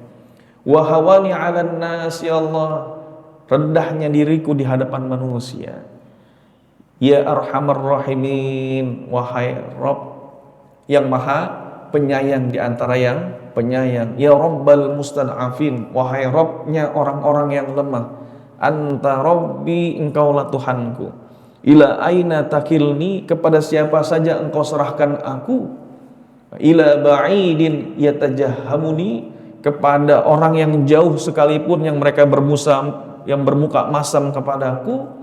Wahawani 'alan nas, ya Allah, rendahnya diriku di hadapan manusia. Ya Arhamar Rahimin, wahai Rabb yang maha penyayang di antara yang penyayang. Ya Rabbal Mustad'afin, wahai Rabbnya orang-orang yang lemah. Anta Rabbi, engkaulah Tuhanku. Ila aina takilni, kepada siapa saja engkau serahkan aku. Ila ba'idin yatajahhamuni, kepada orang yang jauh sekalipun yang mereka bermuka masam kepadaku.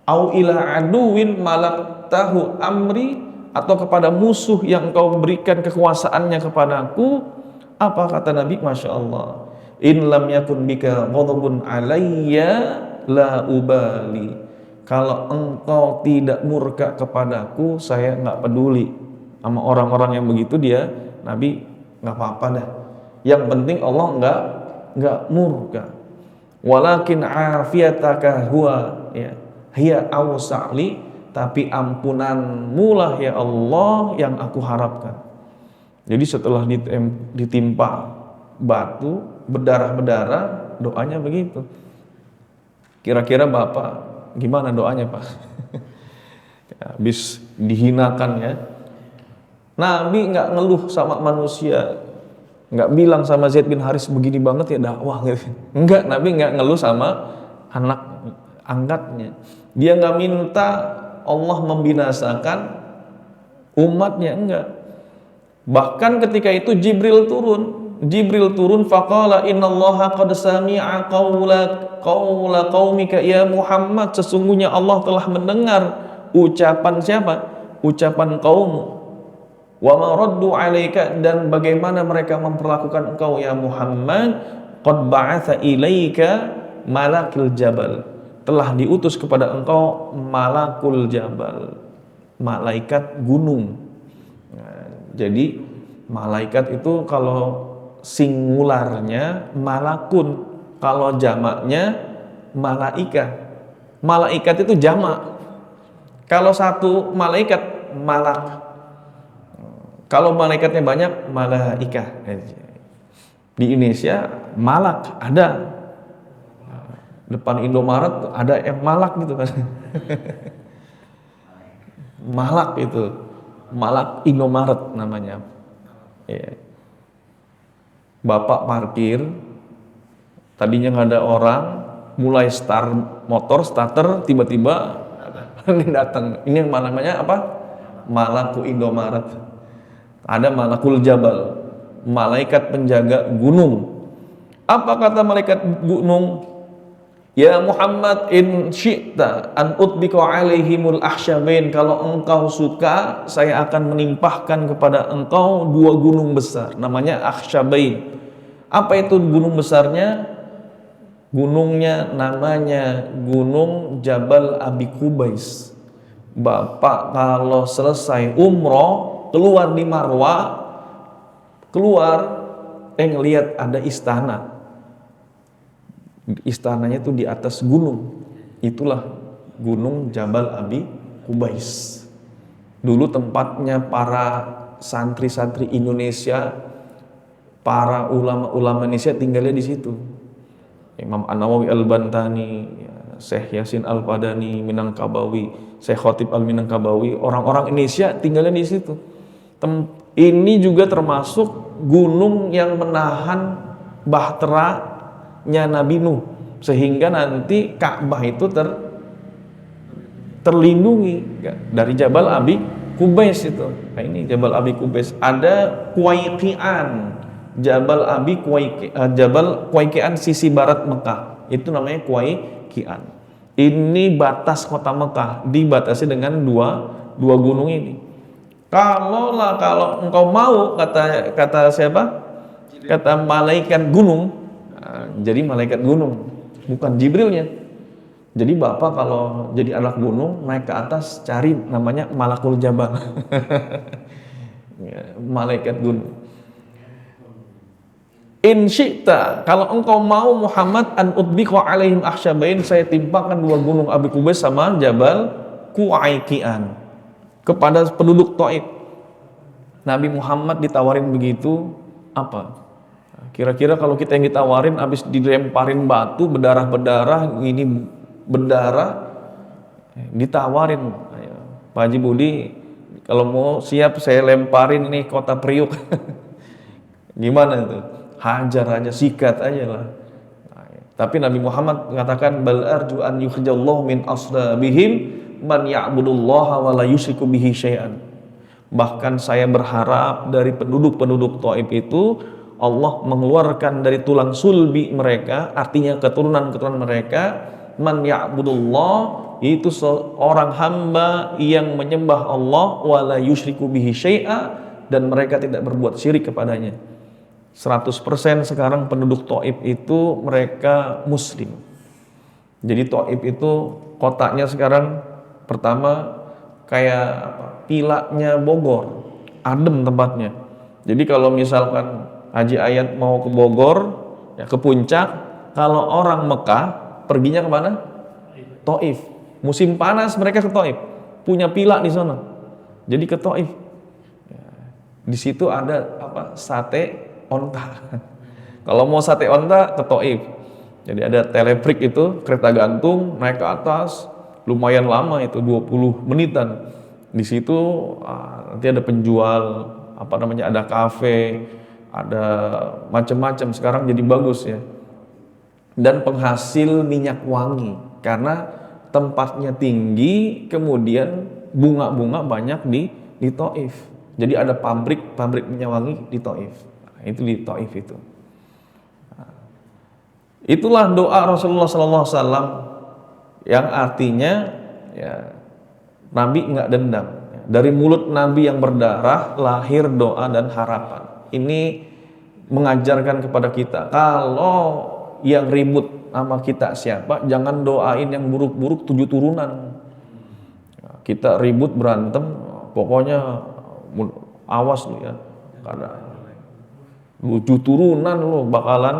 Au ila aduwin malaktahu amri, atau kepada musuh yang engkau berikan kekuasaannya kepadaku. Apa kata Nabi? Masya Allah, in lam yakun bika ghadabun alayya la ubali, kalau engkau tidak murka kepadaku, saya nggak peduli sama orang-orang yang begitu. Dia Nabi nggak apa-apa dah, yang penting Allah nggak murka. Walakin afiyataka huwa ya hiya awsa'li, tapi ampunanmu lah ya Allah yang aku harapkan. Jadi setelah ditimpa batu berdarah-berdarah, doanya begitu. Kira-kira Bapak gimana doanya, Pak? Habis dihinakan ya. Nabi nggak ngeluh sama manusia, nggak bilang sama Zaid bin Haris begini banget ya dakwah gitu. Enggak, Nabi nggak ngeluh sama anak angkatnya. Dia nggak minta Allah membinasakan umatnya, enggak. Bahkan ketika itu Jibril turun faqala innallaha qad sami'a qawla qaumika ya Muhammad, sesungguhnya Allah telah mendengar ucapan siapa? Ucapan kaummu. Wa ma raddu 'alaika, dan bagaimana mereka memperlakukan engkau ya Muhammad. Qad ba'atha ilaika malakul jabal, telah diutus kepada engkau malakul jabal, malaikat gunung. Nah, jadi malaikat itu kalau singularnya malakun, kalau jamaknya malaika. Malaikat itu jamak. Kalau satu malaikat malak. Kalau malaikatnya banyak malaika. Di Indonesia malak ada. Depan Indomaret ada yang malak gitu kan. Malak itu, malak Indomaret namanya. Ya. Bapak parkir, tadinya nggak ada orang, mulai start motor, starter, tiba-tiba ini datang. Ini yang namanya apa? Malaku Indomaret. Ada malakul jabal, malaikat penjaga gunung. Apa kata malaikat gunung? Ya Muhammad, in syi'ta an utbika alaihimul ahsyabain, kalau engkau suka saya akan menimpahkan kepada engkau dua gunung besar, namanya ahsyabain. Apa itu gunung besarnya? Gunungnya namanya Gunung Jabal Abi Kubais. Bapak kalau selesai umroh keluar di Marwah, ngelihat ada istana. Istananya itu di atas gunung. Itulah Gunung Jabal Abi Qubais. Dulu tempatnya para santri-santri Indonesia, para ulama-ulama Indonesia tinggalnya di situ. Imam An-Nawawi Al-Bantani, Syekh Yasin Al-Padani Minangkabawi, Syekh Khotib Al-Minangkabawi, orang-orang Indonesia tinggalnya di situ. Ini juga termasuk gunung yang menahan bahteranya Nabi Nuh, sehingga nanti Ka'bah itu terlindungi dari Jabal Abi Qubais itu. Nah, ini Jabal Abi Qubais. Ada Quayqi'an, Jabal Quayqi'an sisi barat Mekah. Itu namanya Quayqi'an. Ini batas kota Mekah, dibatasi dengan dua gunung ini. Kalau engkau mau, kata siapa? Kata malaikat gunung. Nah, jadi malaikat gunung, bukan Jibrilnya. Jadi bapak kalau jadi anak gunung naik ke atas cari namanya Malakul Jabal. Malaikat gunung. In syi'ta, kalau engkau mau Muhammad, an utbiqa alaihim ahsyabain, saya timpakan dua gunung Abi Qubais sama Jabal Quayqi'an kepada penduduk Taif. Nabi Muhammad ditawarin begitu, apa? Kira-kira kalau kita yang ditawarin habis dilemparin batu berdarah-berdarah, ini berdarah, ditawarin, Pak Haji Budi kalau mau siap saya lemparin ini kota Priuk. Gimana itu? Hajar aja, sikat aja lah. Tapi Nabi Muhammad mengatakan bal arju an yukhrijallahu min aslabihim man ya'budullaha wa la yusyriku bihi syai'an. Bahkan saya berharap dari penduduk-penduduk Taif itu Allah mengeluarkan dari tulang sulbi mereka, artinya keturunan-keturunan mereka, man ya'budullah, itu seorang hamba yang menyembah Allah wa la yusyriku bihi syai'a, dan mereka tidak berbuat syirik kepadanya. 100% sekarang penduduk Taif itu mereka muslim. Jadi Taif itu kotanya sekarang pertama kayak apa? Pilaknya Bogor, adem tempatnya. Jadi kalau misalkan Haji Ayat mau ke Bogor, ya ke puncak, kalau orang Mekah perginya kemana? Taif. Musim panas mereka ke Taif, punya pilak di sana. Jadi ke Taif. Ya, di situ ada apa? Sate onta. Kalau mau sate onta ke Taif. Jadi ada teleprik itu, kereta gantung naik ke atas, lumayan lama itu 20 menitan. Di situ nanti ada penjual apa namanya, ada kafe, ada macam-macam, sekarang jadi bagus ya. Dan penghasil minyak wangi karena tempatnya tinggi, kemudian bunga-bunga banyak di Taif. Jadi ada pabrik minyak wangi di Taif. Nah, itu di Taif itu. Nah, itulah doa Rasulullah SAW yang artinya ya, Nabi nggak dendam. Dari mulut Nabi yang berdarah lahir doa dan harapan. Ini mengajarkan kepada kita, kalau yang ribut sama kita siapa, jangan doain yang buruk-buruk 7 turunan. Kita ribut berantem, pokoknya awas lu ya, karena 7 turunan lu bakalan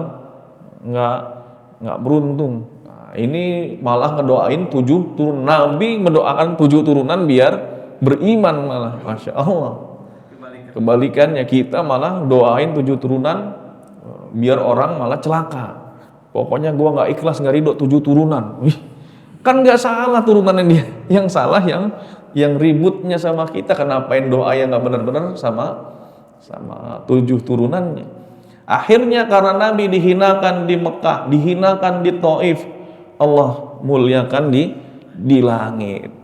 nggak beruntung. Nah, ini malah ngedoain 7 turunan. Nabi mendoakan 7 turunan biar beriman malah, masya Allah. Kebalikannya kita malah doain 7 turunan biar orang malah celaka. Pokoknya gua nggak ikhlas, nggak ridho 7 turunan. Wih, kan nggak salah turunannya dia, yang salah yang ributnya sama kita. Kenapa doa yang nggak benar-benar sama 7 turunannya. Akhirnya karena Nabi dihinakan di Mekah, dihinakan di Taif, Allah muliakan di langit.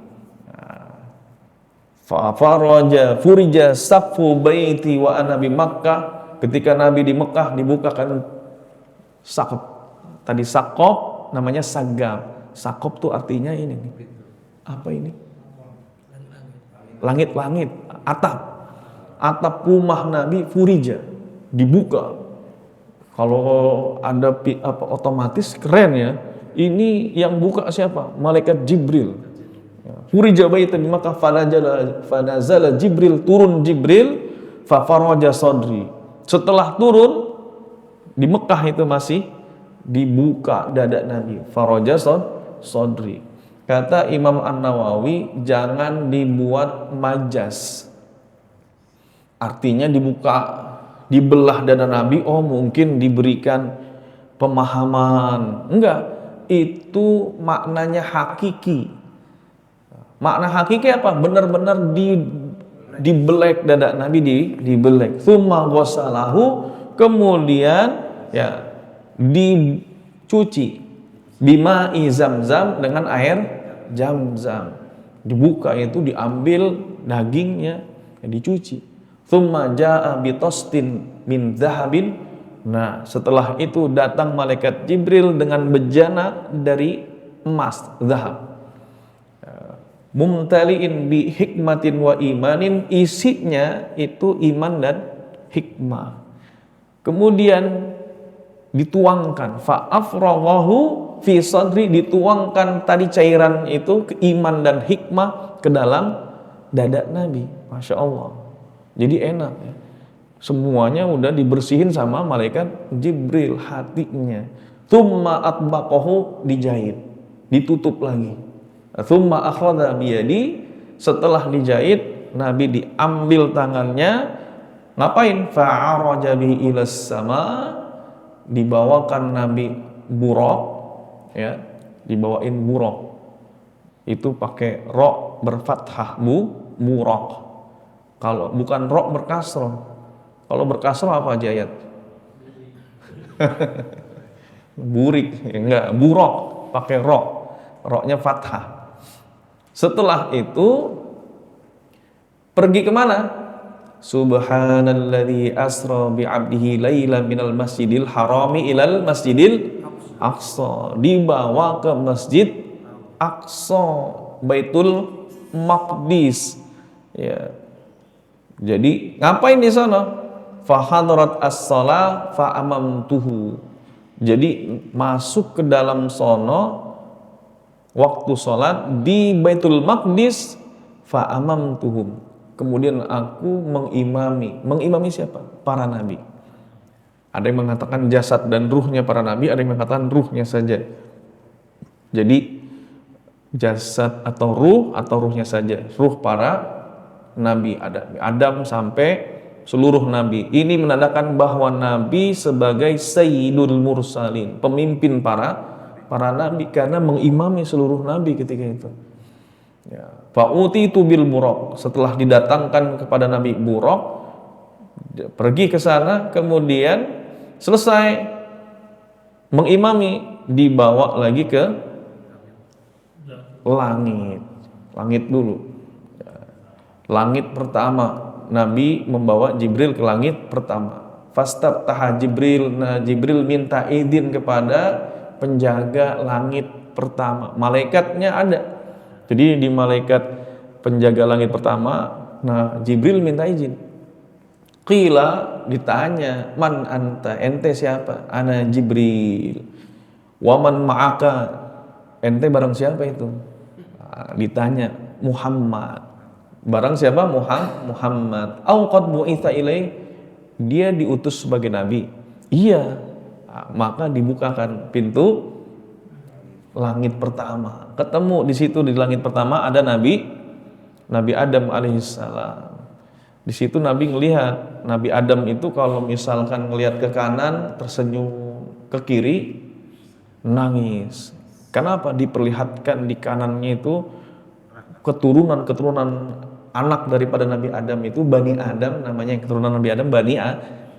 Faraja furija saqfu baiti wa ana bi Makkah. Ketika Nabi di Mekah dibukakan saqaf. Tadi saqaf namanya sagab. Saqaf tuh artinya ini nih. Apa ini? Langit-langit, atap. Atap rumah Nabi furija dibuka. Kalau ada otomatis keren ya. Ini yang buka siapa? Malaikat Jibril. Furija baitan di Makkah fanazala Jibril, turun Jibril, fa faraja sadri. Setelah turun di Mekah itu masih dibuka dada Nabi. Faraja sodri. Kata Imam An-Nawawi, jangan dibuat majas. Artinya dibelah dada Nabi, oh mungkin diberikan pemahaman. Enggak, itu maknanya hakiki. Makna hakiki apa? Benar-benar dibelek dada Nabi, dibelek. Tsumma ghasalahu, kemudian ya dicuci bima'i zamzam, dengan air zamzam. Dibuka itu, diambil dagingnya, dicuci. Tsumma jaa bitostin min zahabin. Nah, setelah itu datang malaikat Jibril dengan bejana dari emas, zahab. Mumtaliin bi hikmatin wa imanin, isinya itu iman dan hikmah. Kemudian dituangkan, fa'afraghahu fi sadri, dituangkan tadi cairan itu, iman dan hikmah, ke dalam dada Nabi. Masya Allah. Jadi enak ya. Semuanya udah dibersihin sama malaikat Jibril, hatinya. Tsumma atbaqahu, dijahit, ditutup lagi. Tsumma akhadha biyadi, setelah dijahit Nabi diambil tangannya, ngapain? Fa'araja bihi ilas sama, dibawakan Nabi buraq, ya, dibawain buraq. Itu pakai ro berfathah, buraq. Kalau bukan ro berkasroh. Kalau berkasroh apa aja ayat? Burik, ya enggak, buraq pakai ro, ro-nya fathah. Setelah itu pergi kemana? Subhanalladzi asra bi'abdihi lailan minal masjidil harami ilal masjidil aqsa, dibawa ke masjid Aqsa, Baitul Maqdis, ya. Jadi ngapain di sana? Fa hadarat as-shalah fa amamtuhu. Jadi masuk ke dalam sono waktu sholat di Baitul Maqdis, fa amamtuhum, kemudian aku mengimami siapa? Para nabi. Ada yang mengatakan jasad dan ruhnya para nabi, ada yang mengatakan ruhnya saja. Jadi jasad atau ruhnya saja, ruh para nabi, Adam sampai seluruh nabi. Ini menandakan bahwa nabi sebagai sayyidul mursalin, pemimpin para nabi, karena mengimami seluruh nabi ketika itu. Ya. Fa'utitu bil buraq, setelah didatangkan kepada Nabi buraq, pergi ke sana, kemudian selesai mengimami, dibawa lagi ke langit dulu. Ya. Langit pertama, Nabi membawa Jibril ke langit pertama. Fastabtaha Jibril, nah Jibril minta izin kepada penjaga langit pertama. Malaikatnya ada. Jadi di malaikat penjaga langit pertama, nah Jibril minta izin. Qila, ditanya, man anta, ente siapa? Ana Jibril. Waman ma'aka, ente barang siapa itu? Nah, ditanya, Muhammad. Barang siapa? Muhammad. Au qad bu'itsa ilai, dia diutus sebagai nabi. Iya. Nah, maka dibukakan pintu langit pertama. Ketemu di situ, di langit pertama ada Nabi Adam alaihissalam. Di situ Nabi ngelihat, Nabi Adam itu kalau misalkan ngelihat ke kanan tersenyum, ke kiri nangis. Kenapa? Diperlihatkan di kanannya itu keturunan anak daripada Nabi Adam itu Bani Adam, namanya keturunan Nabi Adam Bani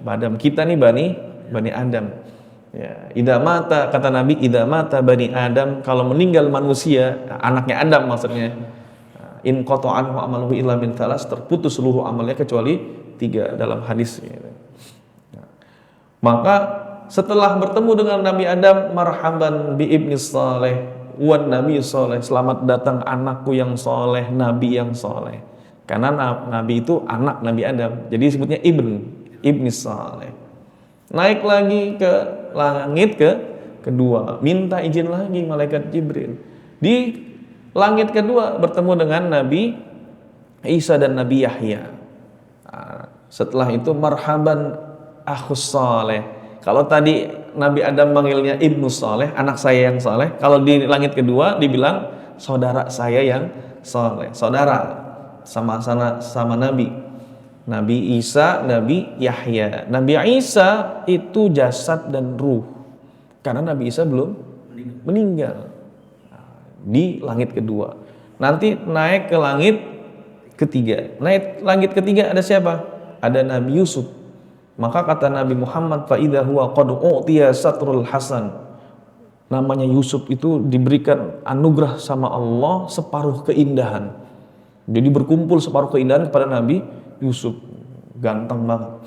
Adam. Kita nih Bani Adam. Ya, idza mata, kata Nabi, idza mata Bani Adam, kalau meninggal manusia, anaknya Adam maksudnya, in qata'a anhu amaluhu illa min thalas, terputus seluruh amalnya kecuali 3 dalam hadis. Maka setelah bertemu dengan Nabi Adam, marhaban bi ibni saleh wan nabi saleh, selamat datang anakku yang soleh, nabi yang soleh. Karena nabi itu anak Nabi Adam, jadi disebutnya ibni saleh. Naik lagi ke langit kedua, minta izin lagi malaikat Jibril. Di langit kedua bertemu dengan Nabi Isa dan Nabi Yahya. Setelah itu marhaban akhus saleh. Kalau tadi Nabi Adam manggilnya Ibnu Soleh, anak saya yang soleh. Kalau di langit kedua dibilang saudara saya yang soleh. Saudara sama Nabi. Nabi Isa, Nabi Yahya. Nabi Isa itu jasad dan ruh. Karena Nabi Isa belum meninggal. Di langit kedua. Nanti naik ke langit ketiga. Naik langit ketiga ada siapa? Ada Nabi Yusuf. Maka kata Nabi Muhammad, fa idza huwa qad utiya satrul hasan. Namanya Yusuf itu diberikan anugerah sama Allah separuh keindahan. Jadi berkumpul separuh keindahan kepada Nabi Yusuf. Ganteng banget.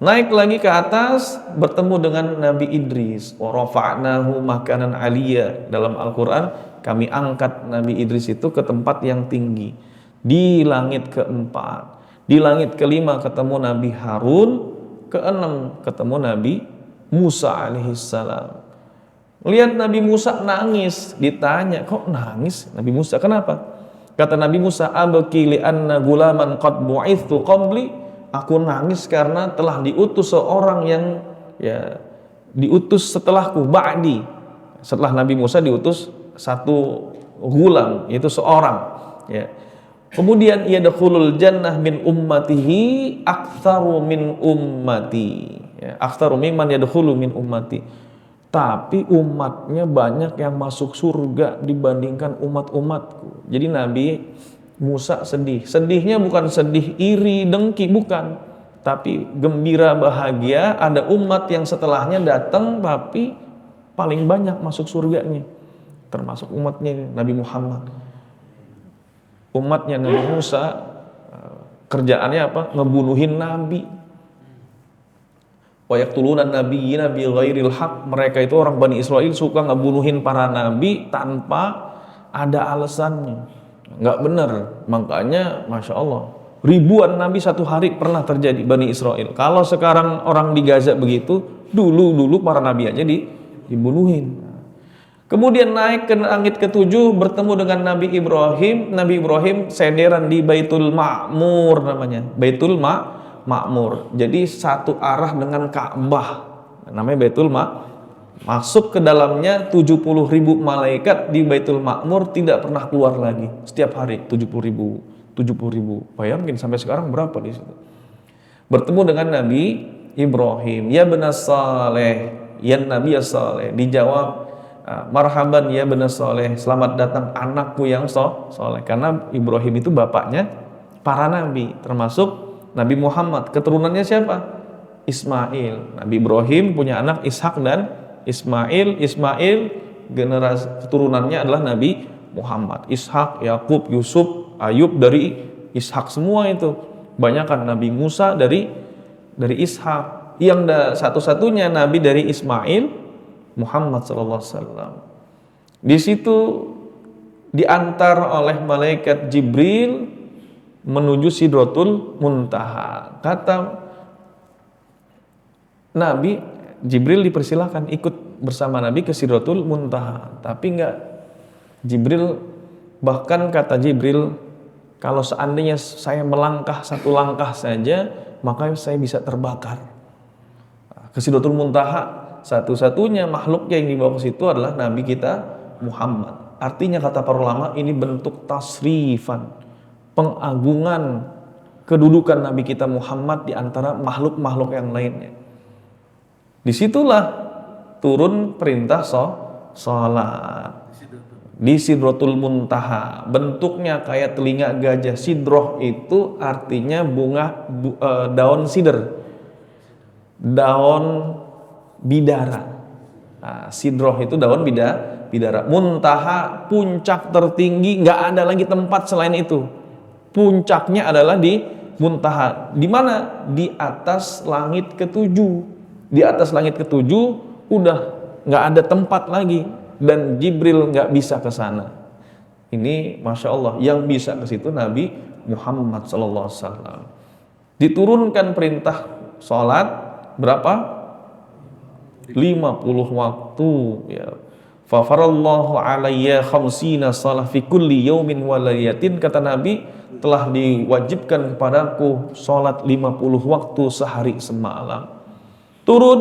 Naik lagi ke atas bertemu dengan Nabi Idris. Wa rafa'nahu makanan aliyya. Dalam Al-Qur'an kami angkat Nabi Idris itu ke tempat yang tinggi. Di langit keempat. Di langit kelima ketemu Nabi Harun. Keenam ketemu Nabi Musa alaihissalam. Lihat Nabi Musa nangis. Ditanya, kok nangis Nabi Musa? Kenapa? Kata Nabi Musa, abki li'anna gulaman qad bu'ithu qabli. Aku nangis karena telah diutus seorang yang diutus setelahku, ba'di. Setelah Nabi Musa diutus satu gulam, yaitu seorang. Ya. Kemudian yadkhulul jannah min ummatihi aktsaru min ummati. Ya, aktsaru mimman yadkhulu min ummati. Tapi umatnya banyak yang masuk surga dibandingkan umat-umatku. Jadi Nabi Musa sedih. Sedihnya bukan sedih iri, dengki, bukan. Tapi gembira, bahagia, ada umat yang setelahnya datang tapi paling banyak masuk surganya. Termasuk umatnya Nabi Muhammad. Umatnya Nabi Musa kerjaannya apa? Ngebunuhin Nabi. Wa yaqtuluna nabiyina bi ghairil haq. Mereka itu orang Bani Israel suka ngebunuhin para nabi tanpa ada alasannya. Nggak benar. Makanya Masya Allah, ribuan nabi satu hari pernah terjadi Bani Israel. Kalau sekarang orang di Gaza begitu, dulu para nabi aja dibunuhin. Kemudian naik ke langit ketujuh bertemu dengan Nabi Ibrahim. Nabi Ibrahim senderan di Baitul Ma'mur namanya. Baitul Ma'mur. Jadi satu arah dengan Ka'bah. Namanya Baitul Masuk ke dalamnya 70.000 malaikat di Baitul Ma'mur tidak pernah keluar lagi. Setiap hari 70.000. Bayangin sampai sekarang berapa di situ. Bertemu dengan Nabi Ibrahim. Ya benas saleh, ya Nabi ya saleh. Dijawab, marhaban ya benar soleh, selamat datang anakku yang soleh. Karena Ibrahim itu bapaknya para nabi, termasuk Nabi Muhammad. Keturunannya siapa? Ismail. Nabi Ibrahim punya anak Ishak dan Ismail. Ismail generasi keturunannya adalah Nabi Muhammad. Ishak, Yakub, Yusuf, Ayub dari Ishak semua itu. Banyakan Nabi Musa dari Ishak. Yang satu-satunya nabi dari Ismail Muhammad sallallahu alaihi wasallam. Di situ diantar oleh malaikat Jibril menuju Sidratul Muntaha. Kata Nabi, Jibril dipersilahkan ikut bersama Nabi ke Sidratul Muntaha. Tapi enggak. Jibril, bahkan kata Jibril, kalau seandainya saya melangkah satu langkah saja, maka saya bisa terbakar. Ke Sidratul Muntaha, satu-satunya makhluk yang dibawa ke situ adalah Nabi kita Muhammad. Artinya kata para ulama ini bentuk tasrifan, pengagungan kedudukan Nabi kita Muhammad di antara makhluk-makhluk yang lainnya. Disitulah turun perintah sholat di Sidratul Muntaha. Bentuknya kayak telinga gajah. Sidroh itu artinya daun sidr, daun bidara. Nah, sidroh itu daun bidara. Muntaha, puncak tertinggi, nggak ada lagi tempat selain itu. Puncaknya adalah di Muntaha. Di mana? Di atas langit ketujuh. Di atas langit ketujuh udah nggak ada tempat lagi dan Jibril nggak bisa ke sana. Ini Masya Allah, yang bisa ke situ Nabi Muhammad SAW. Diturunkan perintah sholat berapa? 50 waktu ya. Fa farallahu alayya khamsina shalah fi kulli yaumin wa laylatin. Kata Nabi, telah diwajibkan kepadaku salat 50 waktu sehari semalam. Turun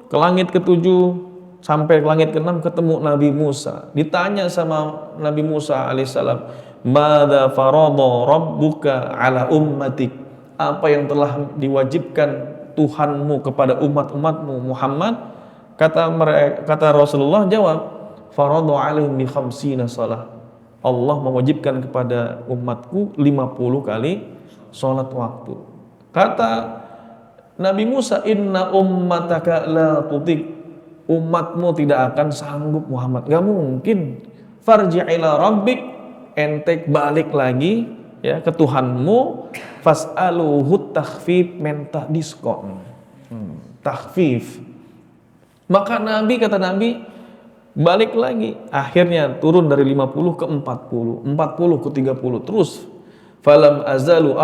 ke langit ketujuh sampai ke langit keenam ketemu Nabi Musa. Ditanya sama Nabi Musa alaihissalam, "Madza farada rabbuka ala ummatik?" Apa yang telah diwajibkan Tuhanmu kepada umat-umatmu Muhammad? Kata Rasulullah jawab, "Farada alaihim bi khamsina shalah." Allah mewajibkan kepada umatku 50 kali sholat waktu. Kata Nabi Musa, "Inna ummataka la tutik." Umatmu tidak akan sanggup Muhammad, gak mungkin. Farji' ila rabbik, ente balik lagi ya ke Tuhanmu, fas'aluhu takhfif, minta diskon. Takhfif. Maka kata Nabi balik lagi, akhirnya turun dari 50 ke 40, 40 ke 30 terus. Falam azal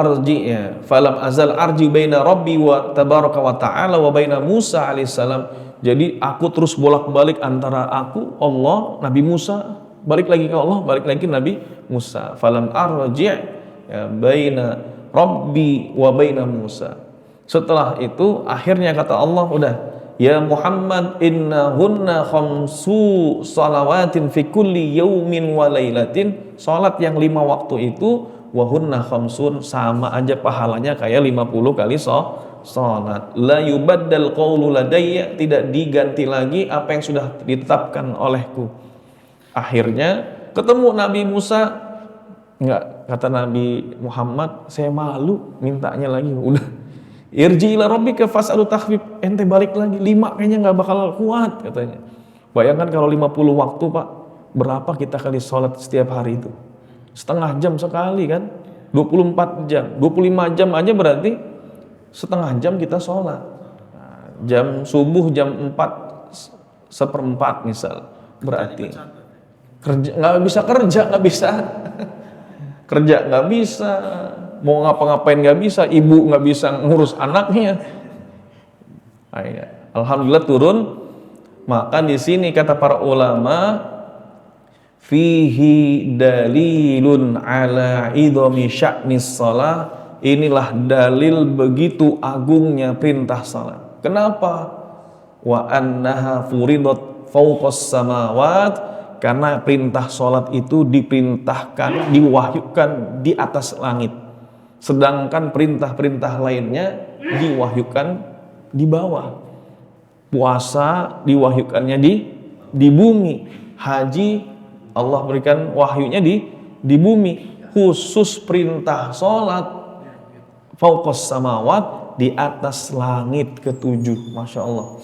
arji baina rabbi wa tabaraka wa ta'ala wa baina Musa alaihissalam. Jadi aku terus bolak-balik antara aku, Allah, Nabi Musa, balik lagi ke Allah, balik lagi ke Nabi Musa. Falam arji' ya baina rabbi wa baina Musa. Setelah itu akhirnya kata Allah, udah, ya Muhammad, innahunna khamsu salawatin fi kulli yaumin wa lailatin. Salat yang 5 waktu itu wahunna khamsun, sama aja pahalanya kayak 50 kali salat. La yubaddal qawlu ladayya, tidak diganti lagi apa yang sudah ditetapkan olehku. Akhirnya ketemu Nabi Musa, enggak, kata Nabi Muhammad, saya malu mintanya lagi, udah. Irji ila rabbika fas'alu takhfif, ente balik lagi 5 kayaknya enggak bakal kuat katanya. Bayangkan kalau 50 waktu Pak, berapa kita kali sholat setiap hari itu? Setengah jam sekali kan, 24 jam, 25 jam aja berarti setengah jam kita sholat. Nah, jam subuh jam 4:04 misal, berarti kerja nggak bisa, kerja nggak bisa, mau ngapa-ngapain nggak bisa, ibu nggak bisa ngurus anaknya. Nah, ya. Alhamdulillah turun. Maka di sini kata para ulama, fihi dalilun ala idhami sya'nis shalah. Inilah dalil begitu agungnya perintah salat. Kenapa? Wa annaha furidat fawqas samawat, karena perintah salat itu diperintahkan, diwahyukan di atas langit. Sedangkan perintah-perintah lainnya diwahyukan di bawah. Puasa diwahyukannya di bumi. Haji Allah berikan wahyunya di bumi. Khusus perintah salat fauqas samawat, di atas langit ketujuh. Masya Allah.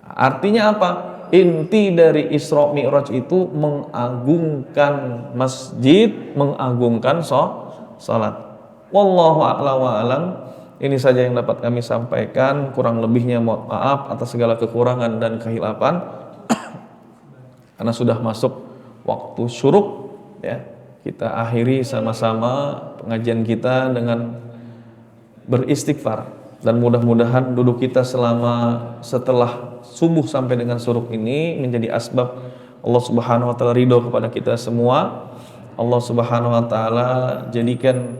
Artinya apa? Inti dari Isra Mi'raj itu mengagungkan masjid, mengagungkan salat. Wallahu a'la wa alam. Ini saja yang dapat kami sampaikan, kurang lebihnya mohon maaf atas segala kekurangan dan kehilapan. Karena sudah masuk waktu syuruk ya. Kita akhiri sama-sama pengajian kita dengan beristighfar, dan mudah-mudahan duduk kita setelah subuh sampai dengan syuruk ini menjadi asbab Allah Subhanahu wa taala ridho kepada kita semua. Allah Subhanahu wa taala jadikan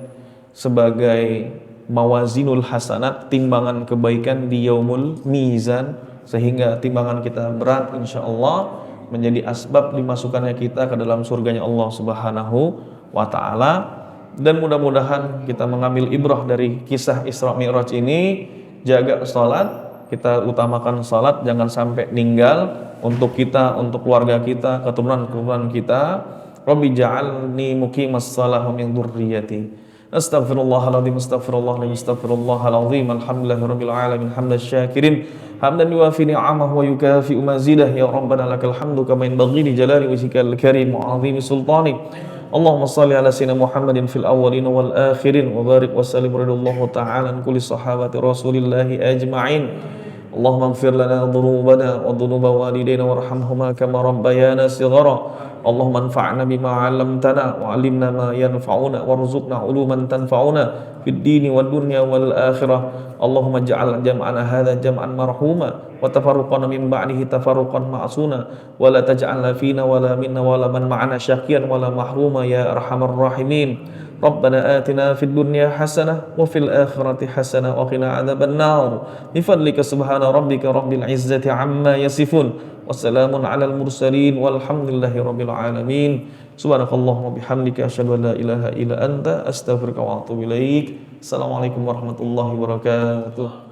sebagai mawazinul hasanat, timbangan kebaikan di yaumul mizan, sehingga timbangan kita berat insyaallah, menjadi asbab dimasukkannya kita ke dalam surganya Allah Subhanahu wa taala. Dan mudah-mudahan kita mengambil ibrah dari kisah Isra Mi'raj ini. Jaga salat, kita utamakan salat, jangan sampai ninggal, untuk kita, untuk keluarga kita, keturunan-keturunan kita. Rabbi ja'alni muqimas shalah wa min dzurriyyati. Astaghfirullahaladzim, astaghfirullahaladzim, alhamdulillahirabbil alamin, hamdan syakirin, hamdan yuwafi ni'amahu wa yukafi mazidah. Ya Rabbana lakal hamdu kama yanbaghi li jalali wajhikal karim wa 'azimi sultani. Allahumma salli ala sayyidina Muhammadin fil awwalin wal akhirin wa barik wa sallim radhiyallahu ta'ala an kulli sahabati rasulillahi ajma'in. Allahumma ighfir lana dhunubana wa dhunuba walidayna warhamhuma kama rabbayana shighara. Allahumma anfa'na bima 'allamtana wa 'allimna ma yanfa'una warzuqna 'uluman tanfa'una fid dini wad dunya wal akhirah. Allahumma ij'al jam'ana hadza jam'an marhuma wa tafarruqana min ba'dihi tafarruqan ma'suna wa la taj'alna fina wa la minna wa la man ma'ana syaqiyan wa la mahruma ya arhamar rahimin. Rabbana atina fid dunya hasanah wa fil akhirati hasanah wa qina adzabannar. Bi fadlika subhana rabbika rabbil izzati amma yasifun. Wassalamun alal mursalin walhamdulillahi rabbil alamin. Subhanakallahumma bihamdika asyhadu an la ilaha illa anta astaghfiruka wa atubu ilaik. Assalamualaikum warahmatullahi wabarakatuh.